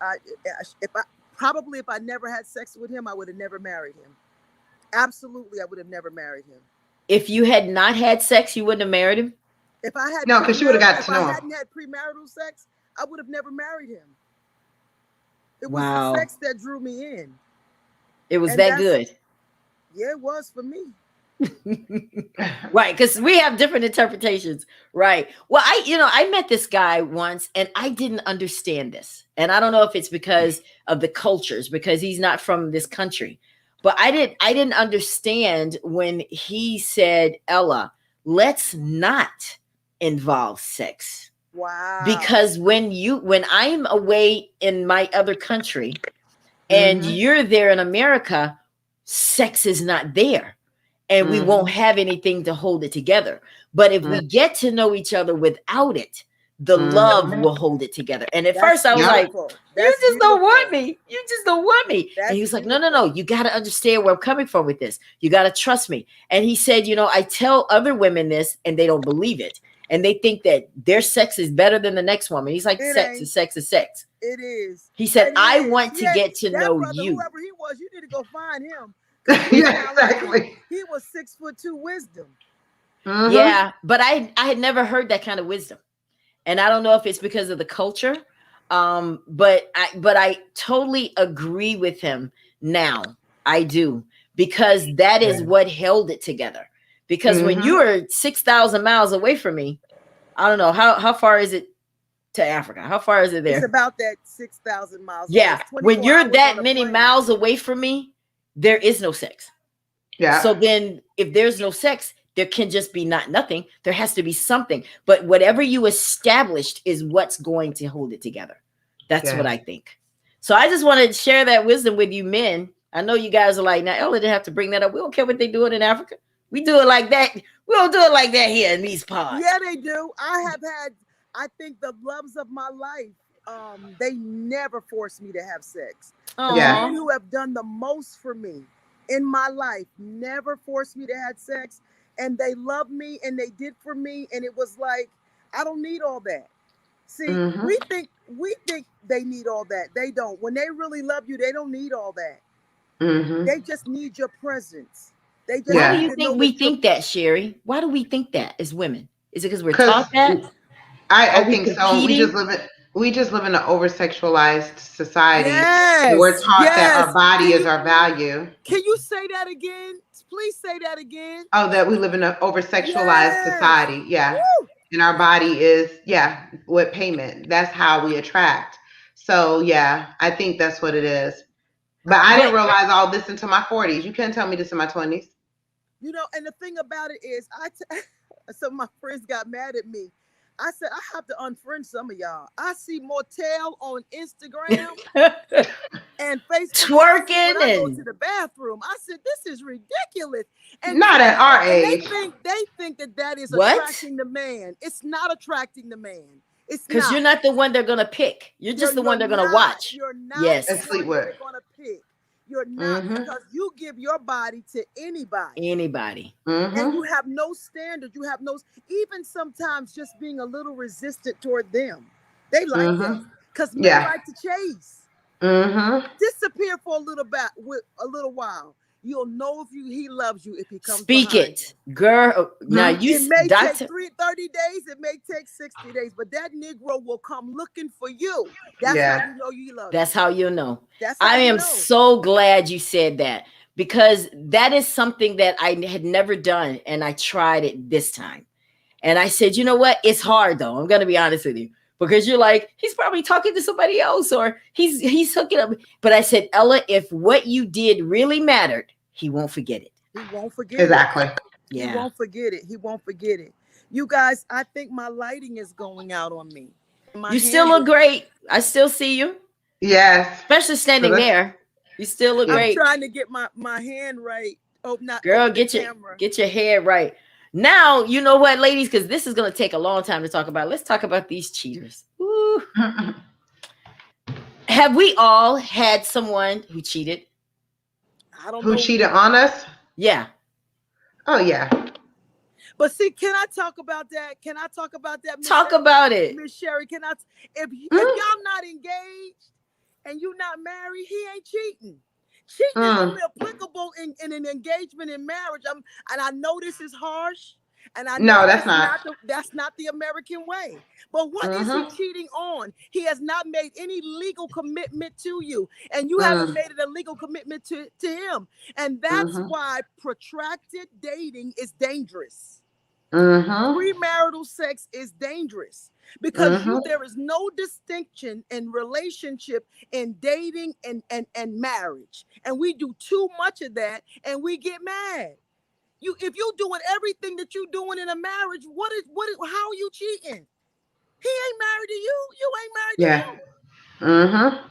if I never had sex with him, I would have never married him. Absolutely, I would have never married him. If you had not had sex, you wouldn't have married him? If I had because you would have got to know If I him. hadn't had premarital sex, I would have never married him. It was Wow. the sex that drew me in. It was And that good. Yeah, it was for me. Right, because we have different interpretations. Right. Well, I met this guy once, and I didn't understand this. And I don't know if it's because of the cultures, because he's not from this country. But I didn't understand when he said, Ella, let's not involve sex. Wow. Because when I'm away in my other country and you're there in America, sex is not there. And we won't have anything to hold it together. But if we get to know each other without it, the love will hold it together. And at first I was like, you just don't want me. You just don't want me. And he was like, no. You got to understand where I'm coming from with this. You got to trust me. And he said, I tell other women this and they don't believe it. And they think that their sex is better than the next woman. He's like, sex is sex is sex. It is. He said, I want to get to know brother, you. Whoever he was, you need to go find him. Yeah, exactly. He was 6'2" wisdom. Yeah, but I had never heard that kind of wisdom. And I don't know if it's because of the culture. But I totally agree with him now. I do, because that is what held it together. Because when you are 6,000 miles away from me, I don't know how far is it to Africa? How far is it there? It's about that 6,000 miles. Yeah. When you're that many miles away from me, there is no sex. Yeah. So then if there's no sex, there can just be nothing. There has to be something. But whatever you established is what's going to hold it together. That's what I think. So I just wanted to share that wisdom with you men, I know you guys are like, now Ella didn't have to bring that up. We don't care what they do it in Africa. We do it like that. We don't do it like that here in these parts. Yeah, they do. I think the loves of my life, they never forced me to have sex. The Yeah. men who have done the most for me in my life never forced me to have sex, and they loved me and they did for me, and it was like, I don't need all that. See, Mhm. we think they need all that. They don't. When they really love you, they don't need all that. Mhm. They just need your presence. They just Why Yeah. do need you to think know we that you're- think that, Sherry? Why do we think that as women? Is it because we're Because taught that? I Are we think so. competing? We just live in an over sexualized society. And we're Yes, taught that our yes. body is our value. Can you say that again? Please say that again. Oh, that we live in an over sexualized Yes. society. Yeah. Woo. And our body is, yeah, with payment. That's how we attract. So yeah, I think that's what it is. But I didn't But realize all this until my 40s. You couldn't tell me this in my 20s. You know, and the thing about it is, some of my friends got mad at me. I said I have to unfriend some of y'all. I see more tail on Instagram and Facebook Messenger when twerking I go to and the bathroom. I said this is ridiculous, and Not at our and age. they think that is what? attracting the man. It's not attracting the man. It's Because you're not. not the one they're gonna pick. You're just the one they're gonna watch. You're not the And Yes. sleep one that with. they're gonna pick. You're not, Mm-hmm. because you give your body to anybody. Anybody. And Mm-hmm. you have no standard. You have no, even sometimes just being a little resistant toward them. They like Mm-hmm. that because men Yeah. like to chase. Mm-hmm. Disappear for a little bit, with a little while. You'll know if he loves you if he comes Speak behind it, girl. Now you, you. It may Doctor. take 30 days. It may take 60 days, but that Negro will come looking for you. That's Yeah. how you know you love That's you. how you know. That's how I you am know. so glad you said that, because that is something that I had never done, and I tried it this time. And I said, you know what? It's hard though. I'm gonna be honest with you, because you're like, he's probably talking to somebody else, or he's hooking up. But I said, Ella, if what you did really mattered, he won't forget it. He won't forget Exactly. it. He Yeah. won't forget it. He won't forget it. You guys, I think my lighting is going out on me. My You still hand look is- great. I still see you, Yes. especially standing there. You still look Yeah. I'm great. trying to get my hand right. Oh, not Girl, over the get camera. your hair right. Now, you know what, ladies, because this is going to take a long time to talk about. Let's talk about these cheaters. Woo. Have we all had someone who cheated? I don't Who know. cheated on us? Yeah. Oh yeah. But see, can I talk about that? Can I talk about that? Miss Talk Sherry? about it. Miss Sherry, can I? If Mm. y'all not engaged and you not married, he ain't cheating. Cheating is only applicable in an engagement in marriage. And I know this is harsh, and I know No, that's not. that's not the American way. But what is he cheating on? He has not made any legal commitment to you, and you haven't made it a legal commitment to him. And that's why protracted dating is dangerous. Premarital sex is dangerous because there is no distinction in relationship in dating and marriage, and we do too much of that, and we get mad. If you're doing everything that you're doing in a marriage, how are you cheating? He ain't married to you. You ain't married to him. Mm-hmm.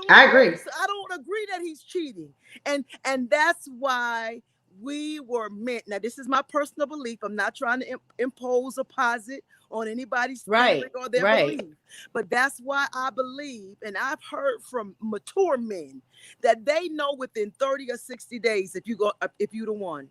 I agree. I don't agree that he's cheating, and that's why we were meant. Now, this is my personal belief. I'm not trying to impose a posit on anybody's feeling or their belief, but that's why I believe, and I've heard from mature men that they know within 30 or 60 days if you the one.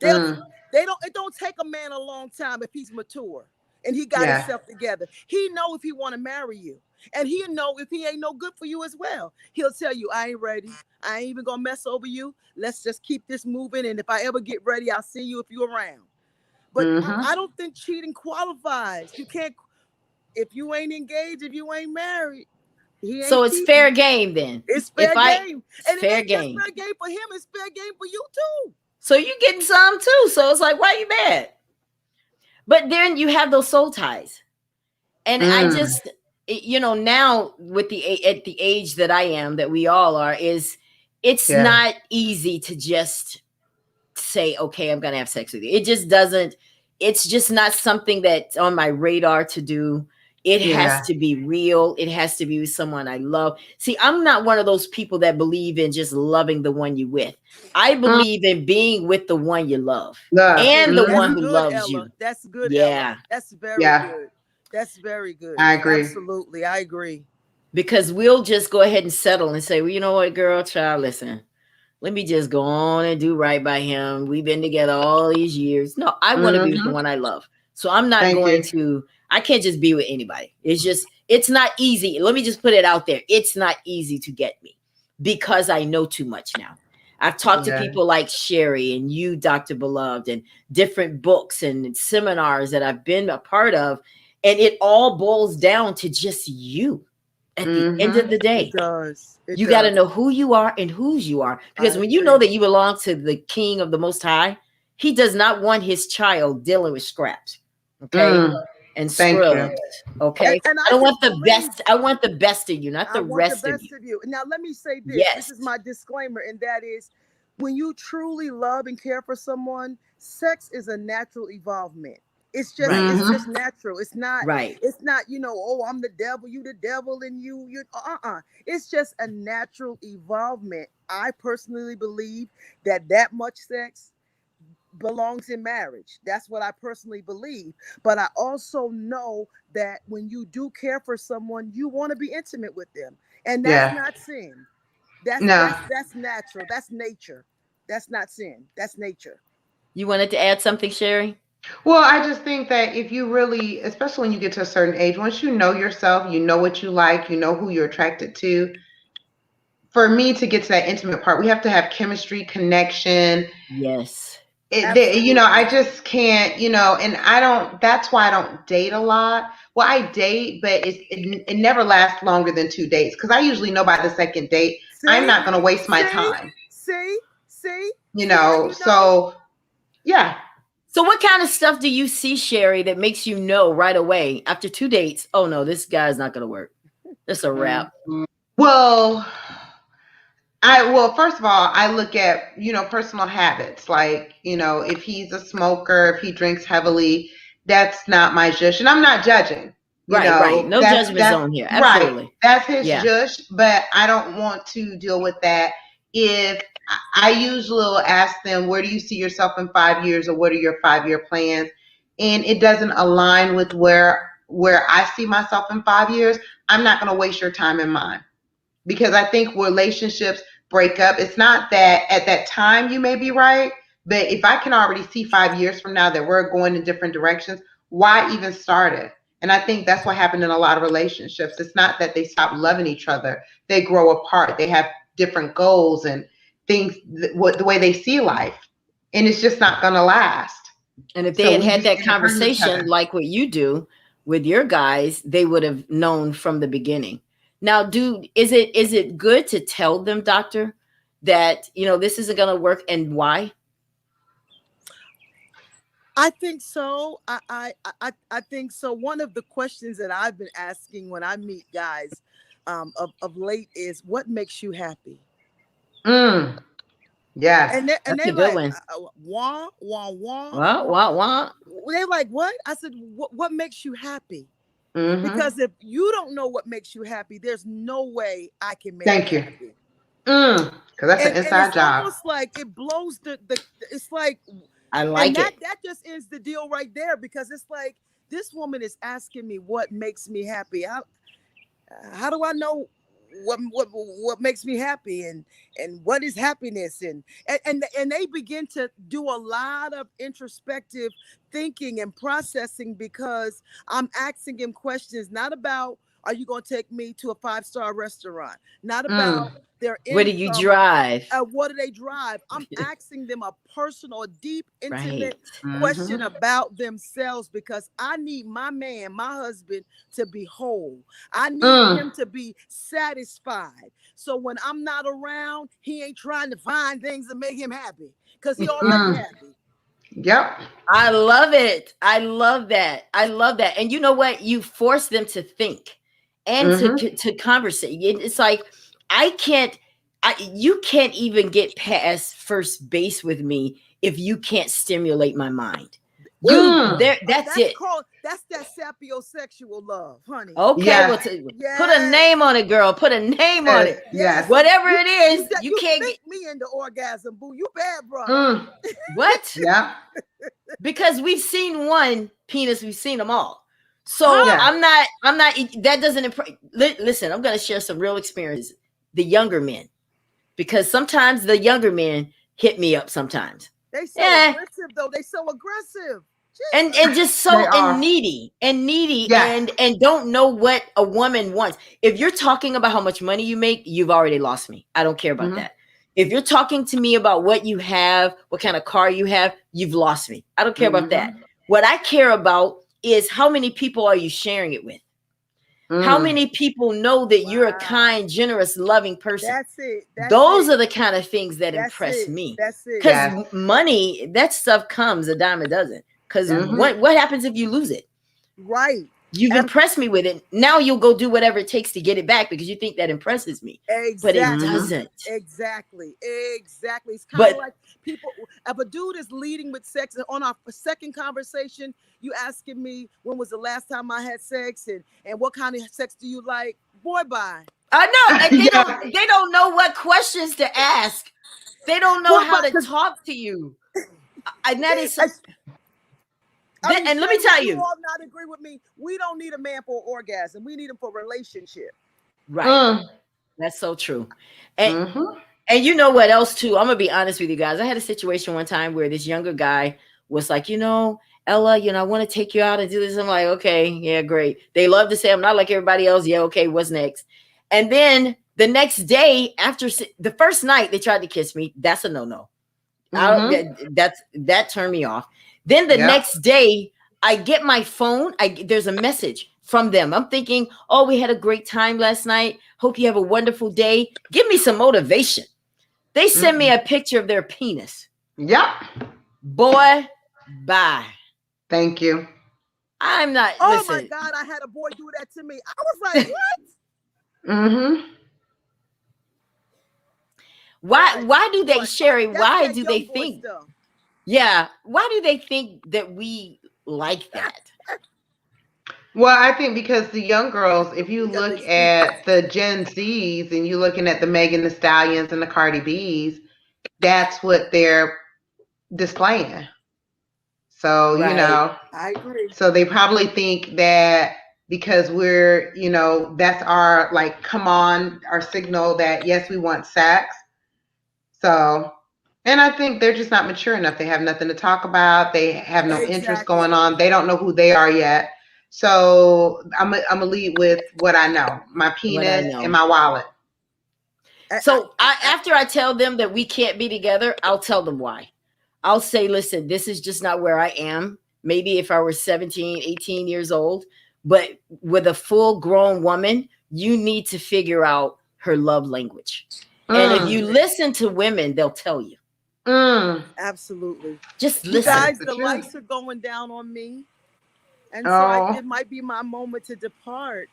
It don't take a man a long time if he's mature and he got himself together. He know if he want to marry you, and he'll know if he ain't no good for you as well. He'll tell you, I ain't ready. I ain't even gonna mess over you. Let's just keep this moving, and if I ever get ready, I'll see you if you're around. But I don't think cheating qualifies. You can't, if you ain't engaged, if you ain't married. So it's cheating. fair game then. It's fair game. And fair it ain't game. just fair game for him, it's fair game for you too. So you getting some too. So it's like, why are you mad? But then you have those soul ties. And I just, now with at the age that I am, that we all are, it's not easy to just say, okay, I'm going to have sex with you. It just doesn't, it's just not something that's on my radar to do. It Yeah. has to be real. It has to be with someone I love. See, I'm not one of those people that believe in just loving the one you with. I believe in being with the one you love Love. and the one That's who good, loves Ella. you. That's good, Ella. Yeah. That's very Yeah. good. That's very good. I agree. Absolutely. I agree. Because we'll just go ahead and settle and say, well, you know what, girl, child, listen, let me just go on and do right by him. We've been together all these years. No, I want to be with the one I love. So I'm not Thank going you. to, I can't just be with anybody. It's not easy. Let me just put it out there. It's not easy to get me because I know too much now. I've talked to Yeah. people like Sherry and you, Dr. Beloved, and different books and seminars that I've been a part of. And it all boils down to just you at the end of the day. It does. You got to know who you are and whose you are. Because when you know that you belong to the King of the Most High, he does not want his child dealing with scraps. Okay. And Thank you. scrubs. Okay. And I don't want the best. I want the best of you, not the rest of you. Now, let me say this. Yes. This is my disclaimer, and that is when you truly love and care for someone, sex is a natural evolvement. It's just it's just natural. It's not right. It's not, oh, I'm the devil, you the devil, and you It's just a natural evolvement. I personally believe that much sex belongs in marriage. That's what I personally believe. But I also know that when you do care for someone, you want to be intimate with them. And that's not sin. That's natural. That's nature. That's not sin. That's nature. You wanted to add something, Sherry? Well, I just think that if you really, especially when you get to a certain age, once you know yourself, you know what you like, you know who you're attracted to. For me to get to that intimate part, we have to have chemistry, connection. Yes. I just can't, and that's why I don't date a lot. Well, I date, but it never lasts longer than 2 dates because I usually know by the second date, I'm not going to waste my time. See? So yeah. So what kind of stuff do you see, Sherry, that makes you know right away after 2 dates, oh no, this guy's not going to work. It's a wrap. Well, first of all, I look at, personal habits. Like, if he's a smoker, if he drinks heavily, that's not my zhush. And I'm not judging. Right. No judgment zone here. Absolutely. Right. That's his zhush, but I don't want to deal with that. If I usually will ask them, where do you see yourself in 5 years, or what are your 5-year plans? And it doesn't align with where I see myself in 5 years, I'm not going to waste your time and mine. Because I think relationships break up. It's not that at that time you may be right, but if I can already see 5 years from now that we're going in different directions, why even start it? And I think that's what happened in a lot of relationships. It's not that they stop loving each other. They grow apart. They have different goals and things, the way they see life. And it's just not going to last. And if they had that conversation like what you do with your guys, they would have known from the beginning. Now, is it good to tell them, doctor, that, this isn't going to work and why? I think so. I think so. One of the questions that I've been asking when I meet guys of late is, what makes you happy? Yeah. And they like, wah, wah, wah. Wah. They're like, what? I said, what makes you happy? Mm-hmm. Because if you don't know what makes you happy, there's no way I can make you happy. Because that's an inside job. It's almost like it blows it's like, I like it. That just ends the deal right there, because it's like, this woman is asking me what makes me happy. How do I know what makes me happy and what is happiness? And they begin to do a lot of introspective thinking and processing, because I'm asking him questions not about, are you going to take me to a 5-star restaurant? Not about their income. Where do you drive? What do they drive? I'm asking them a personal, deep, intimate question about themselves, because I need my man, my husband, to be whole. I need him to be satisfied. So when I'm not around, he ain't trying to find things that make him happy, because he already happy. Yep. I love it. I love that. And you know what? You force them to think and to conversate. It's like, you can't even get past first base with me if you can't stimulate my mind. That's it. That's that sapiosexual love, honey. Okay, Yes. put a name on it, girl. Put a name on it. Yes. Whatever it is, you can't get me into orgasm, boo. You bad, bro. What? Yeah. Because we've seen one penis, we've seen them all. So I'm not. That doesn't listen. I'm gonna share some real experiences. The younger men, because sometimes the younger men hit me up. Sometimes they so aggressive though. They so aggressive. And just so needy and don't know what a woman wants. If you're talking about how much money you make, you've already lost me. I don't care about that. If you're talking to me about what you have, what kind of car you have, you've lost me. I don't care about that. What I care about is how many people are you sharing it with? How many people know that you're a kind, generous, loving person? That's it. Those are the kind of things that impress me. That's it. Because money, that stuff comes a dime a dozen. Because what happens if you lose it? Right. You've impressed me with it. Now you'll go do whatever it takes to get it back because you think that impresses me. Exactly. But it doesn't. Exactly. It's kind of like people, if a dude is leading with sex, and on our second conversation, you asking me when was the last time I had sex and what kind of sex do you like? Boy, bye. I know. And they don't know what questions to ask. They don't know how to talk to you. And that is and let me tell you, all not agree with me. We don't need a man for orgasm. We need him for relationship. Right. That's so true. And you know what else too? I'm gonna be honest with you guys. I had a situation one time where this younger guy was like, Ella, I want to take you out and do this. I'm like, okay, yeah, great. They love to say I'm not like everybody else. Yeah, okay, what's next? And then the next day, after the first night, they tried to kiss me. That's a no-no. That turned me off. Then the next day, I get my phone. There's a message from them. I'm thinking, oh, we had a great time last night. Hope you have a wonderful day. Give me some motivation. They send me a picture of their penis. Yep. Boy, bye. Thank you. I'm not. Oh listen. my God, I had a boy do that to me. I was like, what? Why do they, Sherry? Why do they think? Yeah. Why do they think that we like that? Well, I think because the young girls, if you look at the Gen Zs and you're looking at the Megan Thee Stallions and the Cardi B's, that's what they're displaying. So, I agree. So they probably think that because we're, that's our, like, come on, our signal that, yes, we want sex. So, and I think they're just not mature enough. They have nothing to talk about. They have no interest going on. They don't know who they are yet. So I'm gonna lead with what I know, my penis and my wallet. So after I tell them that we can't be together, I'll tell them why. I'll say, listen, this is just not where I am. Maybe if I were 17, 18 years old, but with a full grown woman, you need to figure out her love language. And if you listen to women, they'll tell you. Absolutely. Just listen. You guys, the lights are going down on me. And so it might be my moment to depart.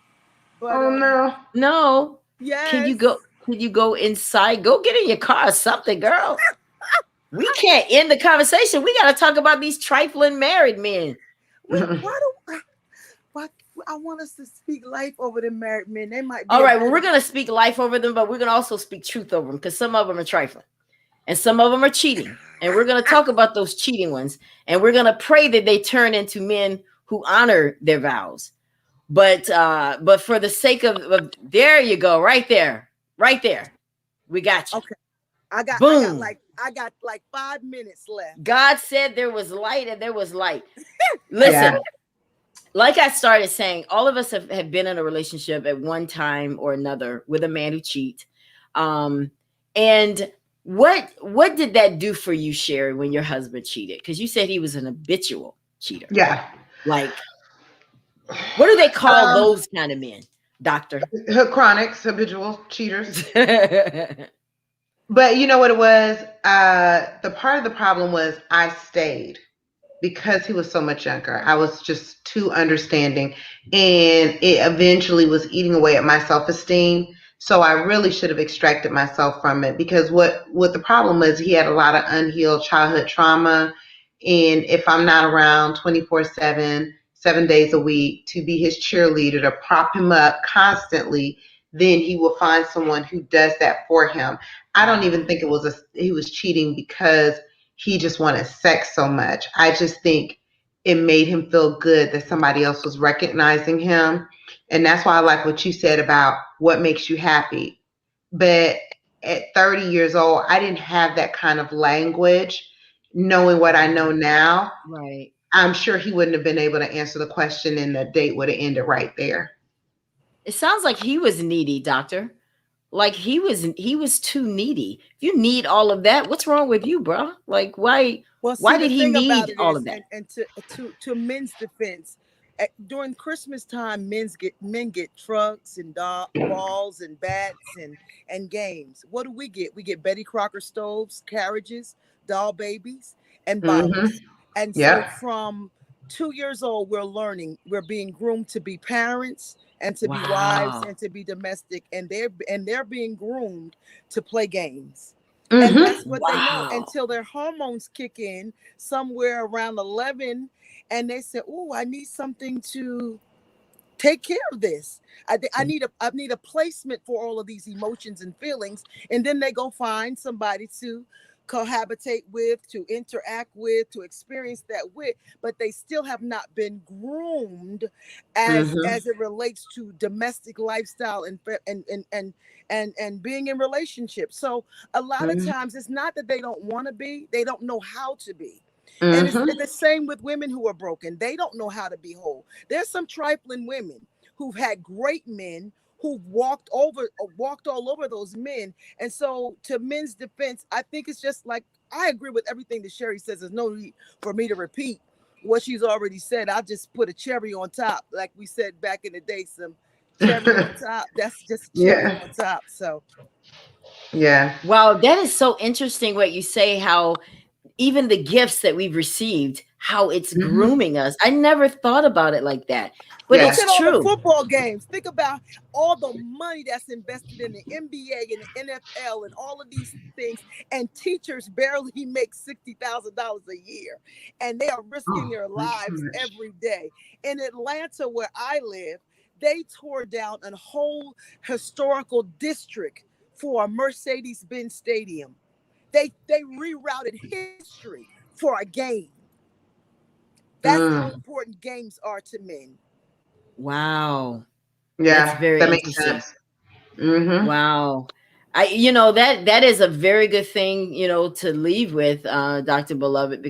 But, no. Yes. Can you go inside? Go get in your car or something, girl. We can't end the conversation. We got to talk about these trifling married men. Why I want us to speak life over the married men. They might be all right. Well, we're going to speak life over them, but we're going to also speak truth over them because some of them are trifling and some of them are cheating. And we're going to talk about those cheating ones. And we're going to pray that they turn into men who honor their vows. But for the sake of there you go, right there. We got you. Okay. I got like 5 minutes left. God said there was light and there was light. Listen, like I started saying, all of us have been in a relationship at one time or another with a man who cheats. And what did that do for you, Sherry, when your husband cheated? Because you said he was an habitual cheater. Yeah. Like, what do they call those kind of men, doctor? Chronics, habitual cheaters. But you know what it was? The part of the problem was I stayed because he was so much younger. I was just too understanding, and it eventually was eating away at my self-esteem. So I really should have extracted myself from it because what the problem was, he had a lot of unhealed childhood trauma. And if I'm not around 24/7, 7 days a week, to be his cheerleader, to prop him up constantly, then he will find someone who does that for him. I don't even think he was cheating because he just wanted sex so much. I just think it made him feel good that somebody else was recognizing him. And that's why I like what you said about what makes you happy. But at 30 years old, I didn't have that kind of language. Knowing what I know now, Right. I'm sure he wouldn't have been able to answer the question and the date would have ended right there. It sounds like he was needy, doctor. Like he was too needy. If you need all of that, what's wrong with you, bro? Like why Well, see, why the did he thing about need it all is, of that? and to men's defense, during Christmas time, men get trucks and balls and bats and games. What do? We get Betty Crocker stoves, carriages, doll babies, and bottles. And so Yep. from 2 years old, we're being groomed to be parents and to be wives Wow. and to be domestic, and they're being groomed to play games. And Mm-hmm. that's what they know Wow. until their hormones kick in somewhere around 11, and they say, "Oh, I need something to take care of this. I need a placement for all of these emotions and feelings." And then they go find somebody to cohabitate with, to interact with, to experience that with, but they still have not been groomed as it relates to domestic lifestyle and being in relationships. So a lot of times it's not that they don't want to be, they don't know how to be. And it's the same with women who are broken. They don't know how to be whole. There's some trifling women who've had great men who've walked all over those men. And so to men's defense, I think it's just like, I agree with everything that Sherry says. There's no need for me to repeat what she's already said. I'll just put a cherry on top. Like we said back in the day, some cherry on top. That's just cherry on top. So yeah. Wow, that is so interesting what you say, how even the gifts that we've received, how it's grooming us. I never thought about it like that. But Yeah. look at it's all the true. football games. Think about all the money that's invested in the NBA and the NFL and all of these things. And teachers barely make $60,000 a year. And they are risking their lives every day. In Atlanta, where I live, they tore down a whole historical district for a Mercedes-Benz stadium. They rerouted history for a game. That's how important games are to men. Wow. Yeah. That's very That makes interesting. sense. Mm-hmm. Wow. That is a very good thing, to leave with, Dr. Beloved,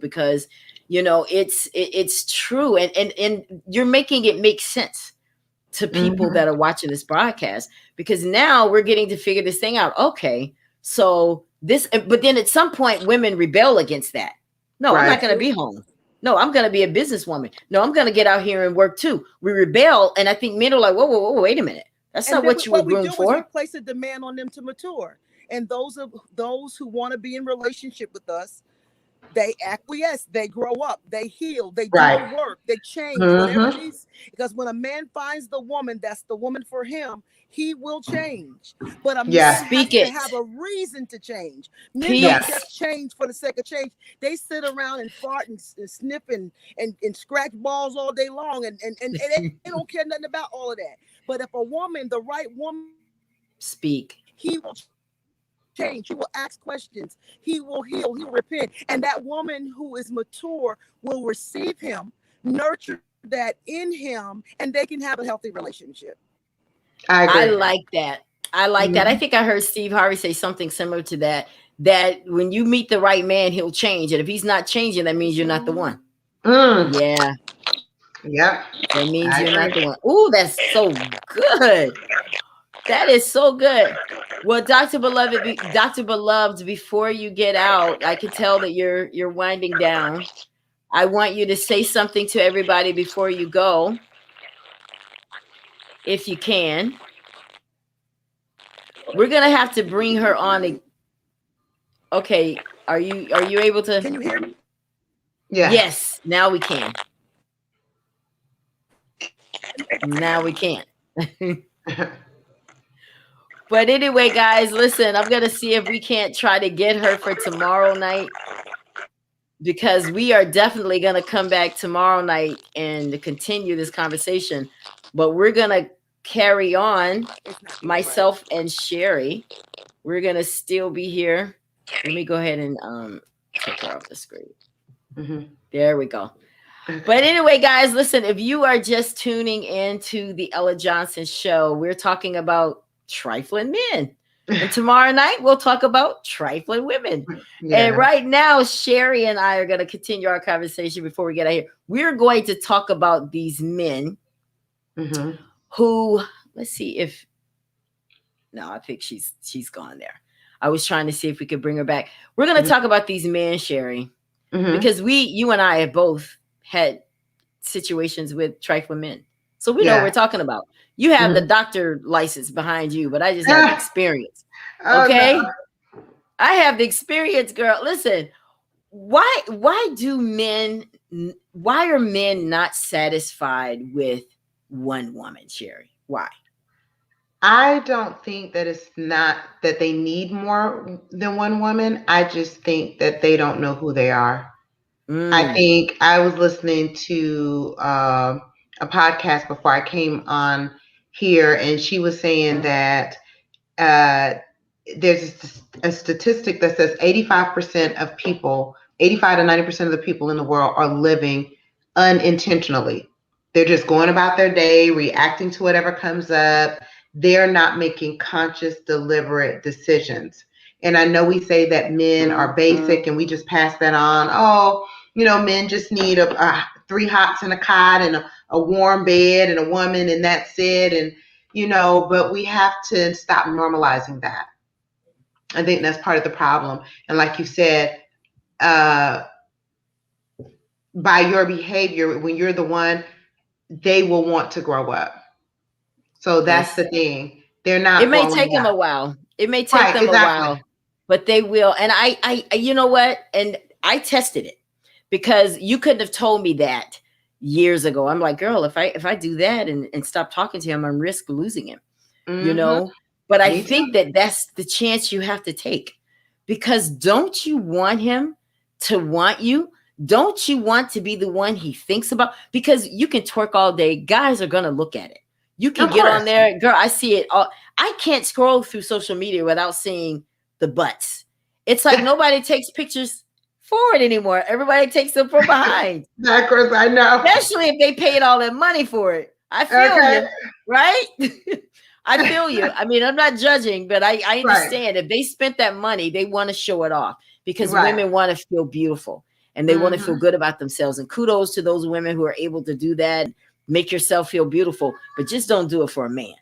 because, it's true. And you're making it make sense to people that are watching this broadcast, because now we're getting to figure this thing out. Okay. So but then at some point women rebel against that. No, I'm not going to be home. No, I'm going to be a businesswoman. No, I'm going to get out here and work too. We rebel. And I think men are like, whoa, wait a minute. That's not what you were groomed for. We place a demand on them to mature. And those who want to be in relationship with us, they acquiesce, they grow up, they heal, they do the work, they change, whatever it is. Because when a man finds the woman that's the woman for him, he will change. But a man has to have a reason to change. Men don't just change for the sake of change. They sit around and fart and sniff and scratch balls all day long, and they don't care nothing about all of that. But if a woman, the right woman, speak, he will change. He will ask questions. He will heal. He will repent. And that woman who is mature will receive him, nurture that in him, and they can have a healthy relationship. I like that. I think I heard Steve Harvey say something similar to that when you meet the right man, he'll change. And if he's not changing, that means you're not the one. Yeah. Yep. That means you're not the one. Ooh, that's so good. That is so good. Well, Dr. Beloved, before you get out, I can tell that you're winding down. I want you to say something to everybody before you go, if you can. We're gonna have to bring her on. Okay, are you able to? Can you hear me? Yeah. Yes, now we can. Now we can. But anyway, guys, listen, I'm going to see if we can't try to get her for tomorrow night. because we are definitely going to come back tomorrow night and to continue this conversation. But we're going to carry on, myself and Sherry. We're going to still be here. Let me go ahead and take her off the screen. There we go. But anyway, guys, listen, if you are just tuning into the Ella Johnson Show, we're talking about trifling men. And tomorrow night, we'll talk about trifling women. Yeah. And right now, Sherry and I are going to continue our conversation before we get out here. We're going to talk about these men who, let's see if, no, I think she's gone there. I was trying to see if we could bring her back. We're going to talk about these men, Sherry, because you and I have both had situations with trifling men. So we know what we're talking about. You have the doctor license behind you, but I just have the experience. Okay? Oh, no. I have the experience, girl. Listen, why are men not satisfied with one woman, Sherry? Why? I don't think that it's not that they need more than one woman. I just think that they don't know who they are. I think I was listening to a podcast before I came on here, and she was saying that there's a statistic that says 85% of people, 85 to 90% of the people in the world are living unintentionally. They're just going about their day, reacting to whatever comes up. They're not making conscious, deliberate decisions. And I know we say that men are basic and we just pass that on. Oh, men just need 3 hots and a cot and a warm bed and a woman, and that's it. And, but we have to stop normalizing that. I think that's part of the problem. And like you said, by your behavior, when you're the one, they will want to grow up. So that's the thing. They're not. It may take them a while. It may take them a while, but they will. And I, you know what? And I tested it because you couldn't have told me that years ago. I'm like, girl, if I do that and stop talking to him, I'm risk losing him, But I think that that's the chance you have to take, because don't you want him to want you? Don't you want to be the one he thinks about? Because you can twerk all day. Guys are going to look at it. You can get on there. Girl, I see it all. I can't scroll through social media without seeing the butts. It's like nobody takes pictures forward anymore. Everybody takes them from behind. Of course, I know. Especially if they paid all that money for it. I feel you, right? I feel you. I mean, I'm not judging, but I understand if they spent that money, they want to show it off because women want to feel beautiful and they want to feel good about themselves. And kudos to those women who are able to do that. Make yourself feel beautiful, but just don't do it for a man.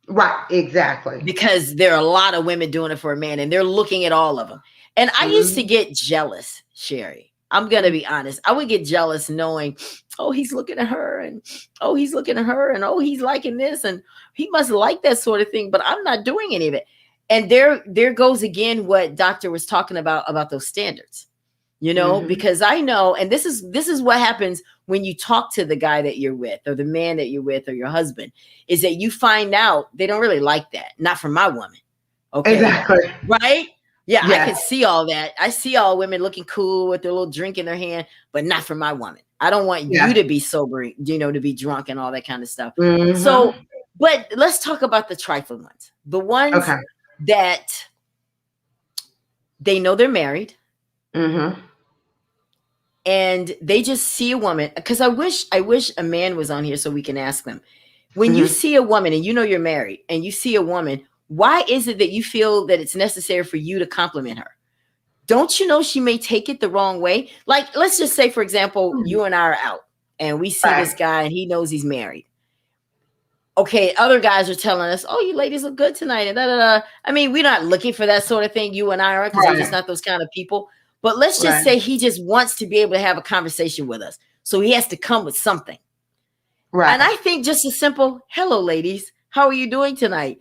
Right, exactly. Because there are a lot of women doing it for a man and they're looking at all of them. And I used to get jealous, Sherry. I'm going to be honest. I would get jealous knowing, oh, he's looking at her and oh, he's looking at her and oh, he's liking this and he must like that sort of thing, but I'm not doing any of it. And there goes again what Doctor was talking about those standards, because I know, and this is what happens when you talk to the guy that you're with or the man that you're with or your husband, is that you find out they don't really like that. Not from my woman. Okay. Exactly. Right? Yeah, I can see all that. I see all women looking cool with their little drink in their hand, but not for my woman. I don't want you to be sober, to be drunk and all that kind of stuff. So, but let's talk about the trifling ones. The ones that they know they're married. And they just see a woman, because I wish a man was on here so we can ask them. When you see a woman and you're married and you see a woman, why is it that you feel that it's necessary for you to compliment her? Don't you know she may take it the wrong way? Like, let's just say, for example, you and I are out and we see this guy and he knows he's married. Okay, other guys are telling us, oh, you ladies look good tonight. And I mean, we're not looking for that sort of thing. You and I are, because we're just not those kind of people. But let's just say he just wants to be able to have a conversation with us. So he has to come with something. Right. And I think just a simple, hello, ladies, how are you doing tonight?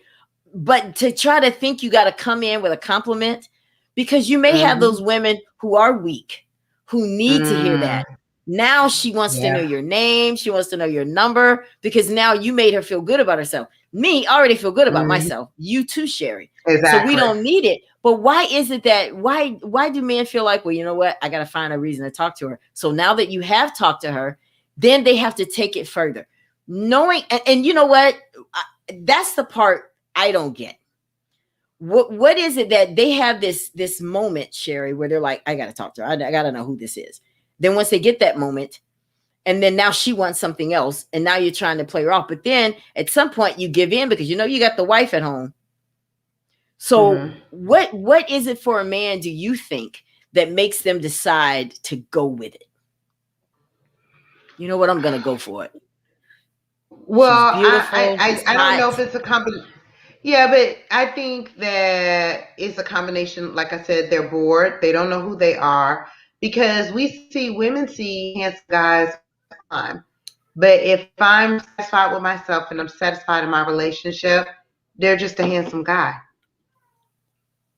But to try to think you got to come in with a compliment, because you may have those women who are weak, who need to hear that. Now she wants to know your name. She wants to know your number, because now you made her feel good about herself. Me, I already feel good about myself. You too, Sherry. Exactly. So we don't need it. But why is it that why do men feel like, well, you know what? I got to find a reason to talk to her. So now that you have talked to her, then they have to take it further. Knowing, and you know what? That's the part I don't get. What is it that they have this moment, Sherry, where they're like, I got to talk to her. I got to know who this is. Then once they get that moment, and then now she wants something else, and now you're trying to play her off. But then at some point you give in because you know you got the wife at home. So what is it for a man, do you think, that makes them decide to go with it? You know what? I'm going to go for it. Well, she's beautiful. I don't know if it's a combination. Yeah, but I think that it's a combination. Like I said, they're bored. They don't know who they are, because women see handsome guys all the time. But if I'm satisfied with myself and I'm satisfied in my relationship, they're just a handsome guy.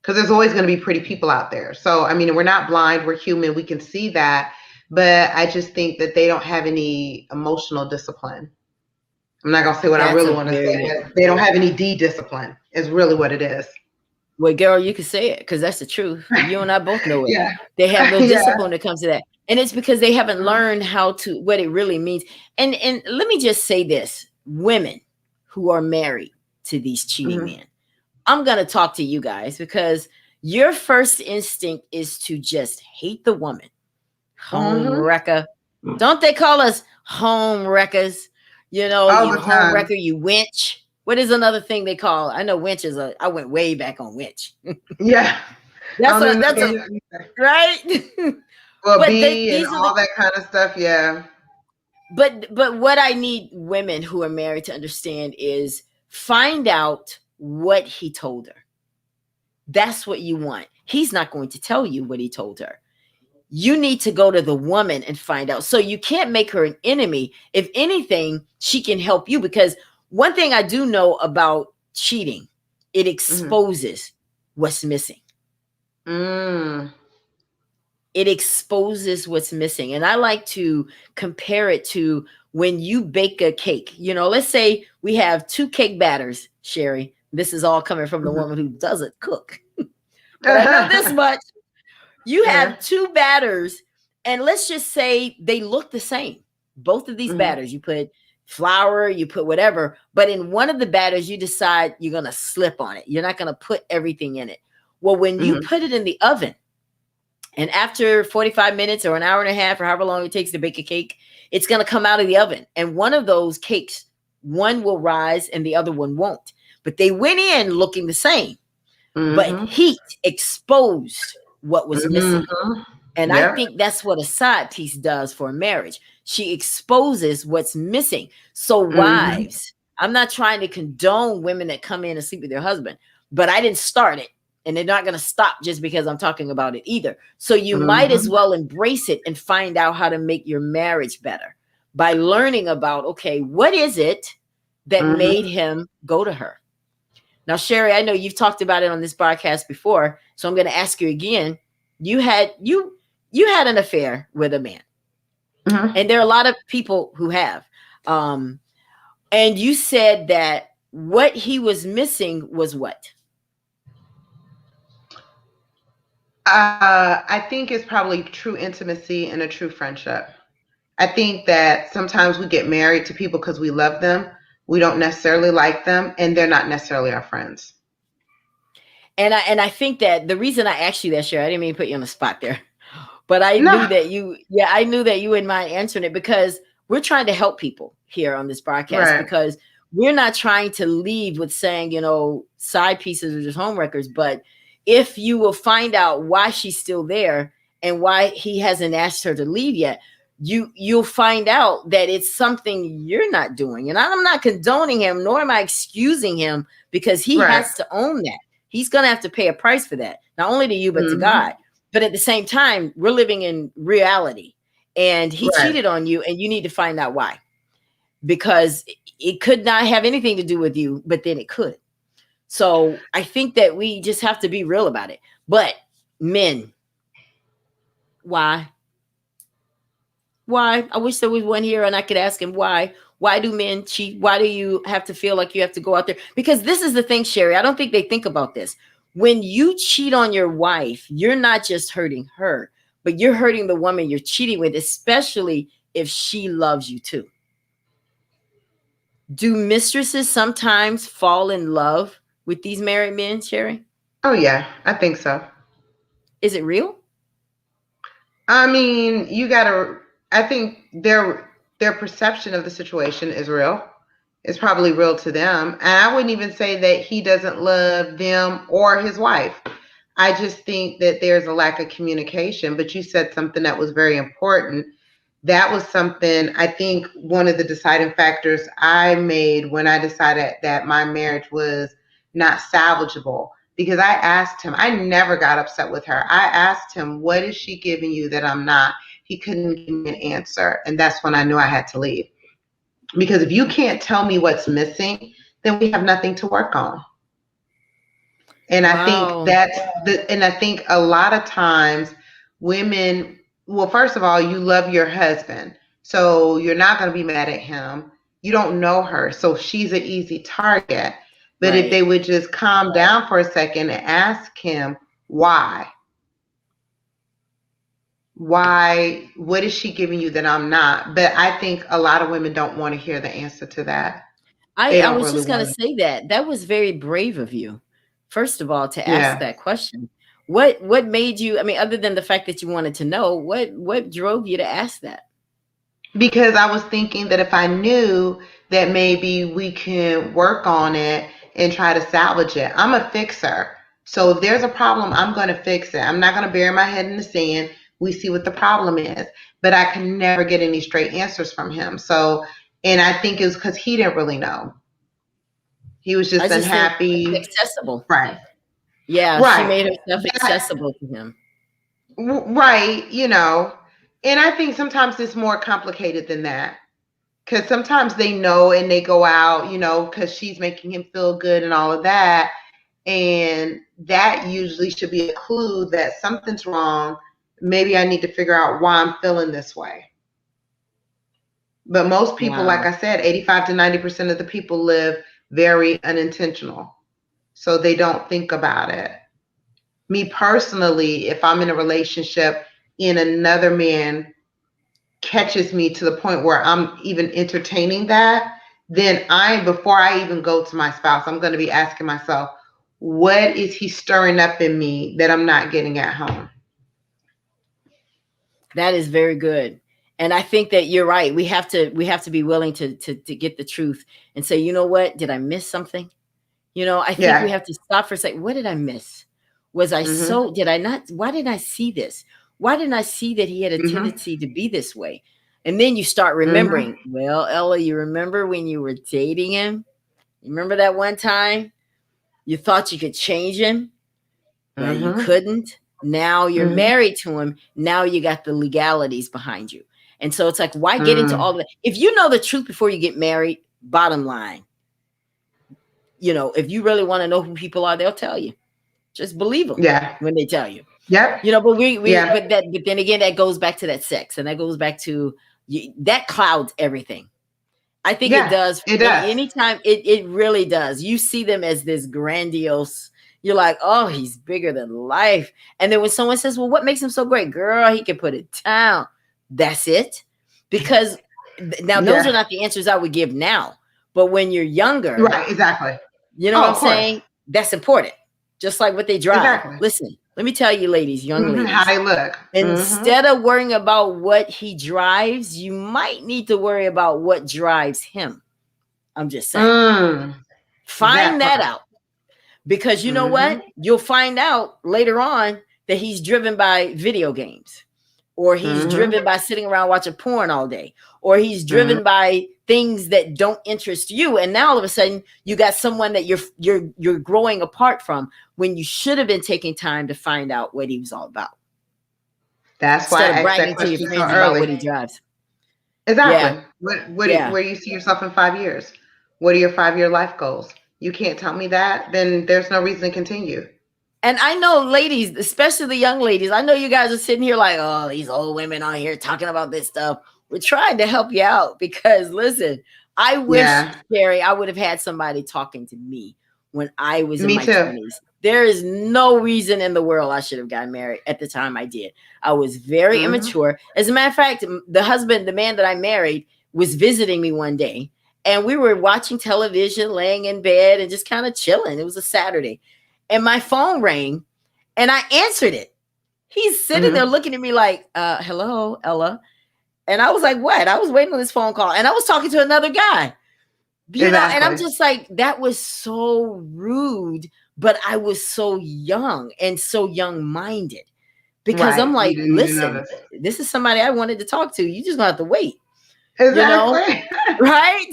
Because there's always going to be pretty people out there. So, I mean, we're not blind. We're human. We can see that. But I just think that they don't have any emotional discipline. I'm not going to say what I really want to say, but they don't have any discipline is really what it is. Well, girl, you can say it because that's the truth. You and I both know it. Yeah. They have no discipline when it comes to that. And it's because they haven't learned what it really means. And let me just say this. Women who are married to these cheating men, I'm going to talk to you guys, because your first instinct is to just hate the woman. Home wrecker. Don't they call us home wreckers? You know, you home wrecker, you winch. What is another thing they call? I know winch is I went way back on winch. Yeah. That's right. Well, and all that kind of stuff. Yeah. But what I need women who are married to understand is find out what he told her. That's what you want. He's not going to tell you what he told her. You need to go to the woman and find out. So you can't make her an enemy. If anything, she can help you, because one thing I do know about cheating, it exposes what's missing. It exposes what's missing. And I like to compare it to when you bake a cake. You know, let's say we have 2 cake batters, Sherry. This is all coming from the woman who doesn't cook. But I know this much. You have 2 batters, and let's just say they look the same. Both of these batters, you put flour, you put whatever, but in one of the batters, you decide you're going to slip on it. You're not going to put everything in it. Well, when you put it in the oven, and after 45 minutes or an hour and a half or however long it takes to bake a cake, it's going to come out of the oven. And one of those cakes, one will rise and the other one won't. But they went in looking the same. But heat exposed what was missing. And I think that's what a side piece does for a marriage. She exposes what's missing. So wives, I'm not trying to condone women that come in and sleep with their husband, but I didn't start it. And they're not going to stop just because I'm talking about it either. So you might as well embrace it and find out how to make your marriage better by learning about, okay, what is it that made him go to her? Now, Sherry, I know you've talked about it on this broadcast before, so I'm going to ask you again. You had an affair with a man, and there are a lot of people who have. And you said that what he was missing was what? I think it's probably true intimacy and a true friendship. I think that sometimes we get married to people because we love them. We don't necessarily like them, and they're not necessarily our friends. And I think that the reason I asked you that, Sherry, I didn't mean to put you on the spot there, but I knew that you wouldn't mind answering it, because we're trying to help people here on this broadcast, because we're not trying to leave with saying, you know, side pieces are just home wreckers. But if you will find out why she's still there and why he hasn't asked her to leave yet, you'll find out that it's something you're not doing. And I'm not condoning him, nor am I excusing him, because he has to own that. He's going to have to pay a price for that, not only to you, but to God. But at the same time, we're living in reality, and he cheated on you, and you need to find out why, because it could not have anything to do with you, but then it could. So I think that we just have to be real about it. But men, why? Why? I wish there was one here and I could ask him why. Why do men cheat? Why do you have to feel like you have to go out there? Because this is the thing, Sherry. I don't think they think about this. when you cheat on your wife, you're not just hurting her, but you're hurting the woman you're cheating with, especially if she loves you too. Do mistresses sometimes fall in love with these married men, Sherry? Oh yeah, I think so. Is it real? I mean, I think their perception of the situation is real. It's probably real to them. And I wouldn't even say that he doesn't love them or his wife. I just think that there's a lack of communication. But you said something that was very important. That was something, I think, one of the deciding factors I made when I decided that my marriage was not salvageable. Because I asked him, I never got upset with her. I asked him, what is she giving you that I'm not? He couldn't give me an answer. And that's when I knew I had to leave. Because if you can't tell me what's missing, then we have nothing to work on. And Wow. I think a lot of times women, well, first of all, you love your husband. So you're not going to be mad at him. You don't know her. So she's an easy target. But if they would just calm down for a second and ask him why, what is she giving you that I'm not? But I think a lot of women don't want to hear the answer to that. I was just going to say that was very brave of you, first of all, to ask that question. What made you, I mean, other than the fact that you wanted to know, what drove you to ask that? Because I was thinking that if I knew that maybe we can work on it and try to salvage it. I'm a fixer. So if there's a problem, I'm going to fix it. I'm not going to bury my head in the sand. We see what the problem is. But I can never get any straight answers from him. So, and I think it was because he didn't really know. He was just unhappy. Accessible. Right. Yeah, right. She made herself accessible to him. Right, you know. And I think sometimes it's more complicated than that. Because sometimes they know and they go out, you know, because she's making him feel good and all of that. And that usually should be a clue that something's wrong. Maybe I need to figure out why I'm feeling this way. But most people, like I said, 85 to 90% of the people live very unintentional. So they don't think about it. Me personally, if I'm in a relationship and another man catches me to the point where I'm even entertaining that, then before I even go to my spouse, I'm going to be asking myself, what is he stirring up in me that I'm not getting at home? That is very good. And I think that you're right. We have to be willing to get the truth and say, you know what? Did I miss something? You know, I think we have to stop for a second. What did I miss? Was I did I not? Why didn't I see this? Why didn't I see that he had a tendency to be this way? And then you start remembering, well, Ella, you remember when you were dating him? You remember that one time you thought you could change him, but you couldn't? Now you're married to him. Now you got the legalities behind you. And so it's like, why get into all of that? If you know the truth before you get married, bottom line, you know, if you really want to know who people are, they'll tell you. Just believe them when they tell you. Yep. You know, but but then again, that goes back to that sex, and that goes back to that clouds everything. I think it does. It does. Anytime it really does. You see them as this grandiose. You're like, oh, he's bigger than life. And then when someone says, well, what makes him so great? Girl, he can put it down. That's it. Because now those are not the answers I would give now. But when you're younger. Right, exactly. You know what I'm saying? That's important. Just like what they drive. Exactly. Listen, let me tell you, ladies, young ladies. How they look. Instead of worrying about what he drives, you might need to worry about what drives him. I'm just saying. Find that out. Because you know what? You'll find out later on that he's driven by video games. Or he's driven by sitting around watching porn all day. Or he's driven by things that don't interest you. And now all of a sudden you got someone that you're growing apart from when you should have been taking time to find out what he was all about. That's why I bragging to your friends about what he drives. Exactly. Yeah. Where do you see yourself in 5 years? What are your 5-year life goals? You can't tell me that, then there's no reason to continue. And I know, ladies, especially the young ladies, I know you guys are sitting here like, oh, these old women on here talking about this stuff. We're trying to help you out because, listen, I wish, Sherry, I would have had somebody talking to me when I was in my 20s There is no reason in the world I should have gotten married at the time I did. I was very immature. As a matter of fact, the man that I married, was visiting me one day, and we were watching television, laying in bed and just kind of chilling. It was a Saturday, and my phone rang, and I answered it. He's sitting there looking at me like, hello, Ella. And I was like, what? I was waiting on this phone call, and I was talking to another guy. You know, and I'm just like, that was so rude, but I was so young and so young-minded, because I'm like, listen, this is somebody I wanted to talk to. You just gonna have to wait. Exactly. You know? Right?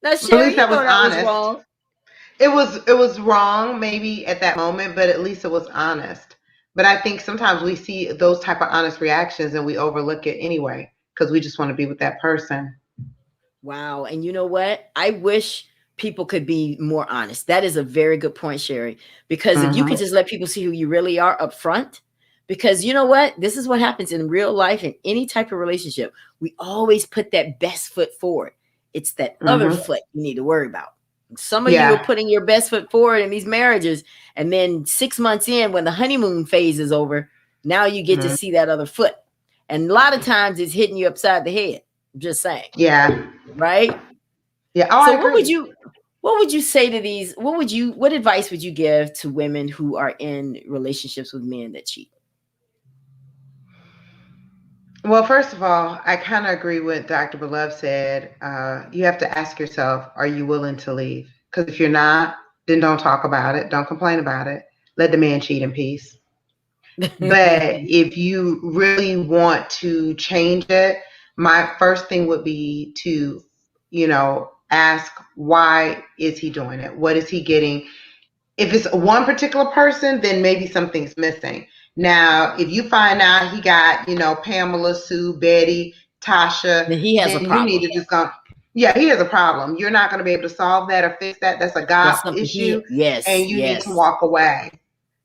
Now, Sherry, at least that was honest. Wrong. It was wrong maybe at that moment, but at least it was honest. But I think sometimes we see those type of honest reactions and we overlook it anyway, because we just want to be with that person. Wow. And you know what? I wish people could be more honest. That is a very good point, Sherry, because if you could just let people see who you really are up front, because you know what? This is what happens in real life, in any type of relationship. We always put that best foot forward. It's that other foot you need to worry about. Some of you are putting your best foot forward in these marriages, and then 6 months in, when the honeymoon phase is over, now you get to see that other foot. And a lot of times it's hitting you upside the head. I'm just saying. Yeah. Right? Yeah. Oh, so what would you say to these? What advice would you give to women who are in relationships with men that cheat? Well, first of all, I kind of agree with Dr. Beloved said. You have to ask yourself, are you willing to leave? Because if you're not, then don't talk about it. Don't complain about it. Let the man cheat in peace. But if you really want to change it, my first thing would be to, ask, why is he doing it? What is he getting? If it's one particular person, then maybe something's missing. Now, if you find out he got, Pamela, Sue, Betty, Tasha, then he has a problem. You need to just go. Yeah, he has a problem. You're not going to be able to solve that or fix that. That's a God issue. And you need to walk away.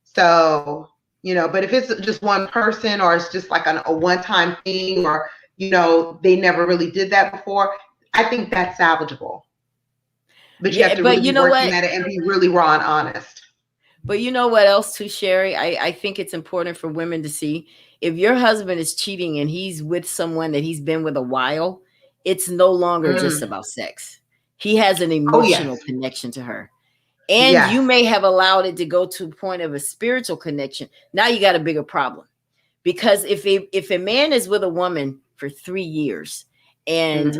So, but if it's just one person, or it's just like a one-time thing, or, they never really did that before, I think that's salvageable. But you have to really be working at it and be really raw and honest. But you know what else too, Sherry? I think it's important for women to see, if your husband is cheating and he's with someone that he's been with a while, it's no longer just about sex. He has an emotional connection to her. And you may have allowed it to go to a point of a spiritual connection. Now you got a bigger problem. Because if a man is with a woman for 3 years and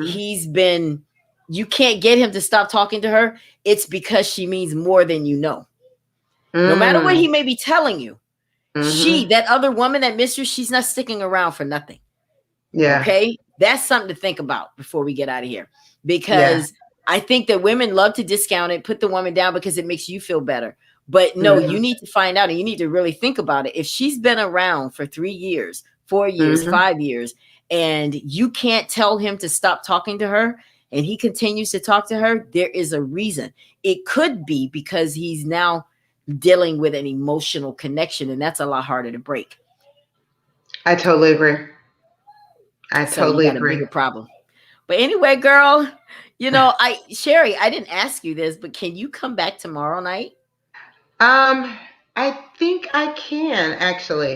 you can't get him to stop talking to her, it's because she means more than you know. No matter what he may be telling you, that other woman that missed you, she's not sticking around for nothing. Yeah. Okay. That's something to think about before we get out of here. Because I think that women love to discount it, put the woman down because it makes you feel better. But no, you need to find out, and you need to really think about it. If she's been around for 3 years, 4 years, 5 years, and you can't tell him to stop talking to her, and he continues to talk to her, there is a reason. It could be because he's now dealing with an emotional connection, and that's a lot harder to break. I totally agree. I totally agree. A bigger problem. But anyway, girl, Sherry, I didn't ask you this, but can you come back tomorrow night? I think I can, actually.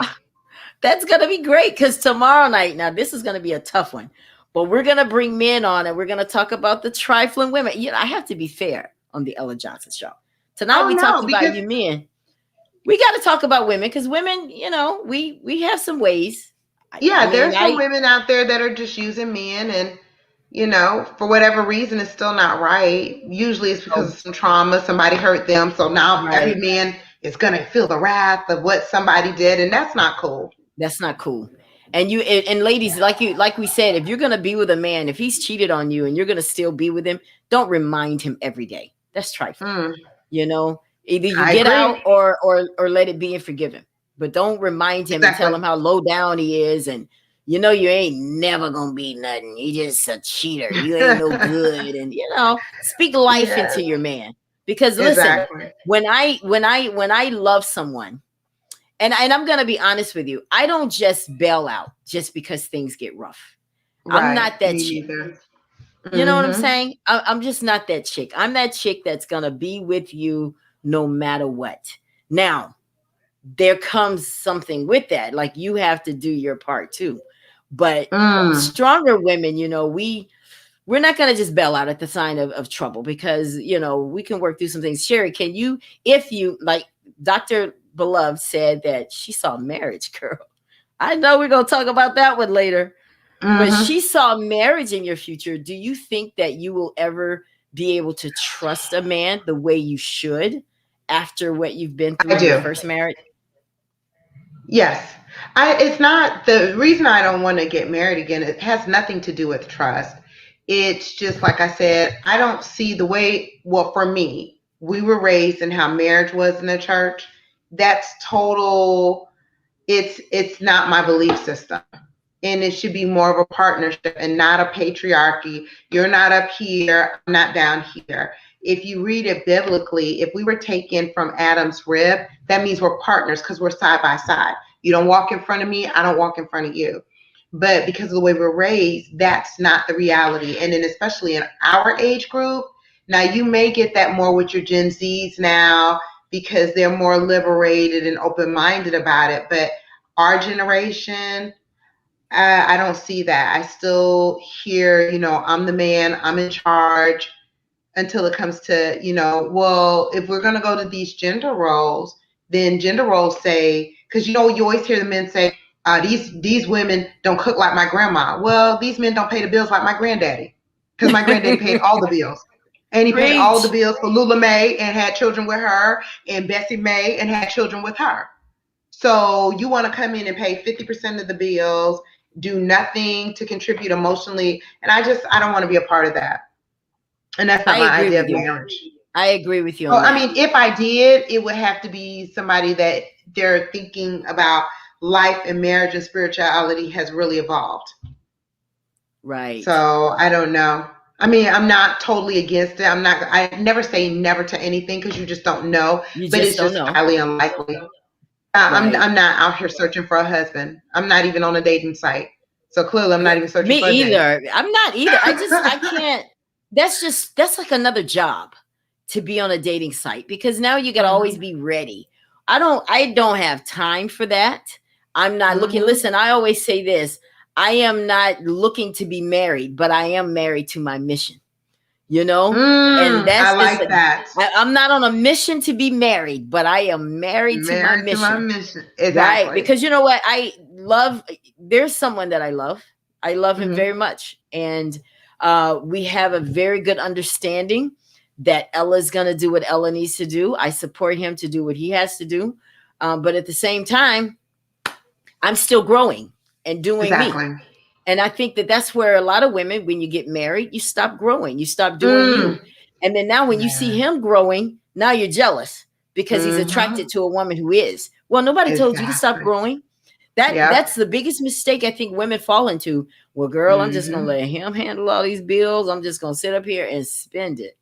That's going to be great, because tomorrow night, now this is going to be a tough one, but we're going to bring men on, and we're going to talk about the trifling women. I have to be fair on the Ella Johnson Show. Tonight talked about you men. We got to talk about women, because women, we have some ways. There's some women out there that are just using men, and for whatever reason, it's still not right. Usually it's because of some trauma, somebody hurt them. So now every man is going to feel the wrath of what somebody did. And that's not cool. That's not cool. And ladies, like we said, if you're going to be with a man, if he's cheated on you and you're going to still be with him, don't remind him every day. That's trifling. Either you get out or let it be and forgive him. But don't remind him and tell him how low down he is, and you ain't never gonna be nothing. You just a cheater. You ain't no good. And speak life into your man. Because listen, when I love someone, and I'm gonna be honest with you, I don't just bail out just because things get rough. Right. I'm not that chick. You know what I'm saying? I'm just not that chick. I'm that chick that's gonna be with you no matter what. Now, there comes something with that. Like, you have to do your part too. But stronger women, we're not going to just bail out at the sign of trouble, because, we can work through some things. Sherry, can you, if you, like Dr. Beloved said that she saw marriage, girl. I know we're going to talk about that one later. But she saw marriage in your future. Do you think that you will ever be able to trust a man the way you should after what you've been through in your first marriage? Yes. It's not the reason I don't want to get married again. It has nothing to do with trust. It's just, like I said, I don't see the way, well, for me, we were raised in how marriage was in the church. That's total. It's not my belief system. And it should be more of a partnership and not a patriarchy. You're not up here, I'm not down here. If you read it biblically, if we were taken from Adam's rib, that means we're partners because we're side by side. You don't walk in front of me, I don't walk in front of you. But because of the way we're raised, that's not the reality. And then especially in our age group, now you may get that more with your Gen Zs now because they're more liberated and open-minded about it. But our generation, I don't see that. I still hear, I'm the man, I'm in charge, until it comes to, well, if we're going to go to these gender roles, then gender roles say, because, you always hear the men say, these women don't cook like my grandma. Well, these men don't pay the bills like my granddaddy, because my granddaddy paid all the bills. And he paid all the bills for Lula Mae and had children with her, and Bessie Mae and had children with her. So you want to come in and pay 50% of the bills, do nothing to contribute emotionally. And I don't want to be a part of that. And that's not my idea of marriage. I agree with you on that. I mean, if I did, it would have to be somebody that they're thinking about life and marriage and spirituality has really evolved. Right. So I don't know. I mean, I'm not totally against it. I never say never to anything because you just don't know. But it's just highly unlikely. I'm not out here searching for a husband. I'm not even on a dating site. So clearly I'm not even searching for a either. I'm not either. I can't. That's like another job to be on a dating site, because now you got to always be ready. I don't have time for that. I'm not looking. Listen, I always say this. I am not looking to be married, but I am married to my mission. And that's I like that. I'm not on a mission to be married, but I am married to my mission. Exactly. Right? Because you know what? There's someone that I love. I love him very much. And we have a very good understanding that Ella's going to do what Ella needs to do. I support him to do what he has to do. But at the same time, I'm still growing and doing me. And I think that's where a lot of women, when you get married, you stop growing, you stop doing you. And then now when you see him growing, now you're jealous because he's attracted to a woman who is. Well, nobody told you to stop growing. That's the biggest mistake I think women fall into. Well, girl, I'm just going to let him handle all these bills. I'm just going to sit up here and spend it.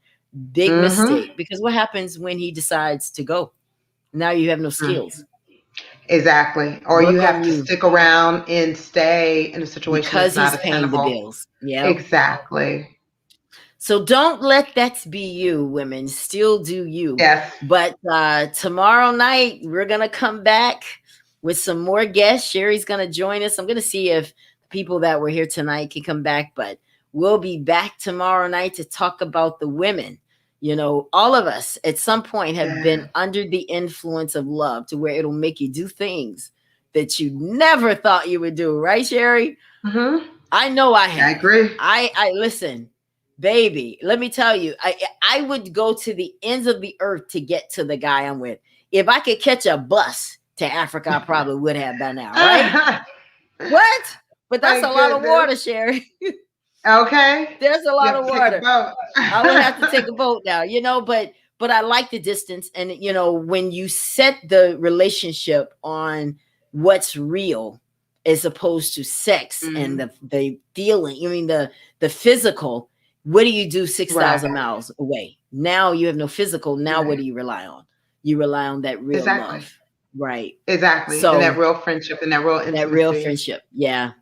Big mistake. Because what happens when he decides to go? Now you have no skills. Exactly. Or you have to stick around and stay in a situation because that's he's not paying the attainable. bills. Yeah. Exactly. So don't let that be you, women. Still do you. Yes. But tomorrow night, we're going to come back with some more guests. Sherry's going to join us. I'm going to see if people that were here tonight can come back. But we'll be back tomorrow night to talk about the women. All of us at some point have been under the influence of love to where it'll make you do things that you never thought you would do. Right, Sherry? I know I have. I agree. I listen, baby, let me tell you, I would go to the ends of the earth to get to the guy I'm with. If I could catch a bus to Africa, I probably would have by now, right? What? But that's a lot of water, Sherry. Okay. There's a lot of water. I would have to take a boat now, but I like the distance. And, when you set the relationship on what's real as opposed to sex and the feeling, the physical, what do you do 6,000 miles away? Now you have no physical. Now what do you rely on? You rely on that real love. Right. Exactly. So, and that real friendship and that real intimacy. That real friendship. Yeah.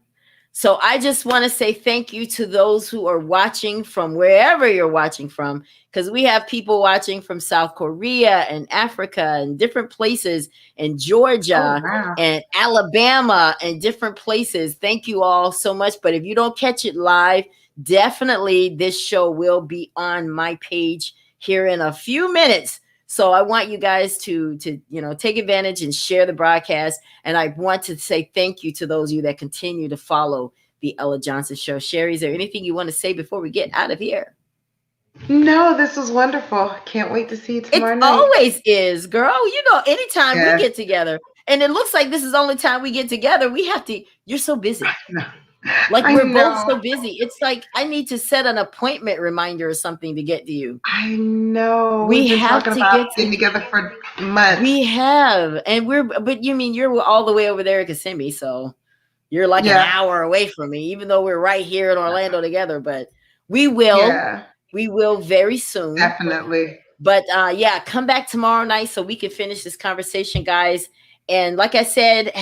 So I just want to say thank you to those who are watching from wherever you're watching from, because we have people watching from South Korea and Africa and different places, and Georgia and Alabama and different places. Thank you all so much. But if you don't catch it live, definitely this show will be on my page here in a few minutes. So I want you guys to take advantage and share the broadcast. And I want to say thank you to those of you that continue to follow the Ella Johnson Show. Sherry, is there anything you want to say before we get out of here? No, this was wonderful. Can't wait to see you tomorrow night. It always is, girl. Anytime we get together, and it looks like this is the only time we get together, you're so busy. Like we're both so busy. It's like I need to set an appointment reminder or something to get to you. I know. We have to get together for months. We have, and but you mean you're all the way over there at Kissimmee, so you're like an hour away from me, even though we're right here in Orlando together. But we will very soon. Definitely. But come back tomorrow night so we can finish this conversation, guys. And like I said,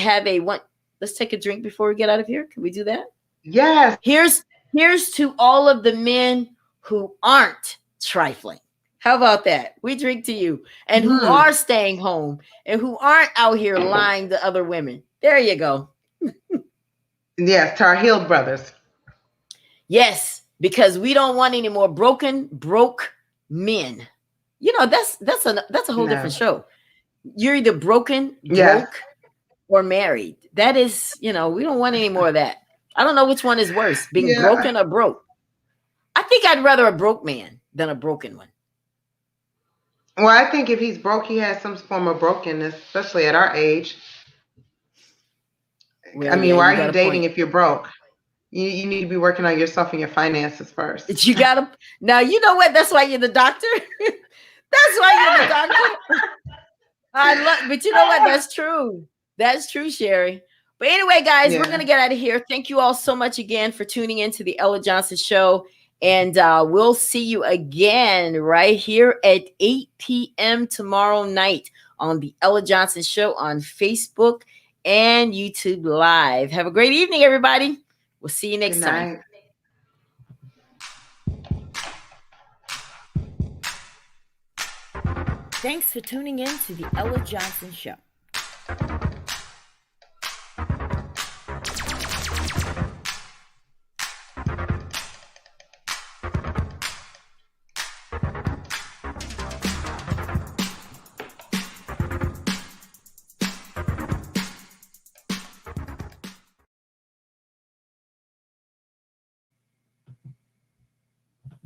let's take a drink before we get out of here. Can we do that? Yes. Here's to all of the men who aren't trifling. How about that? We drink to you, and who are staying home and who aren't out here lying to other women. There you go. Yes, to our healed brothers. Yes, because we don't want any more broke men. That's a whole different show. You're either broken, broke, or married. That is, we don't want any more of that. I don't know which one is worse, being broken or broke. I think I'd rather a broke man than a broken one. Well, I think if he's broke, he has some form of brokenness, especially at our age. Well, I mean, why are you dating if you're broke? You need to be working on yourself and your finances first. Now, you know what? That's why you're the doctor. That's why you're the doctor. But you know what? That's true. That's true, Sherry. But anyway, guys, we're going to get out of here. Thank you all so much again for tuning into the Ella Johnson Show. And we'll see you again right here at 8 p.m. tomorrow night on the Ella Johnson Show on Facebook and YouTube Live. Have a great evening, everybody. We'll see you next time. Thanks for tuning in to the Ella Johnson Show.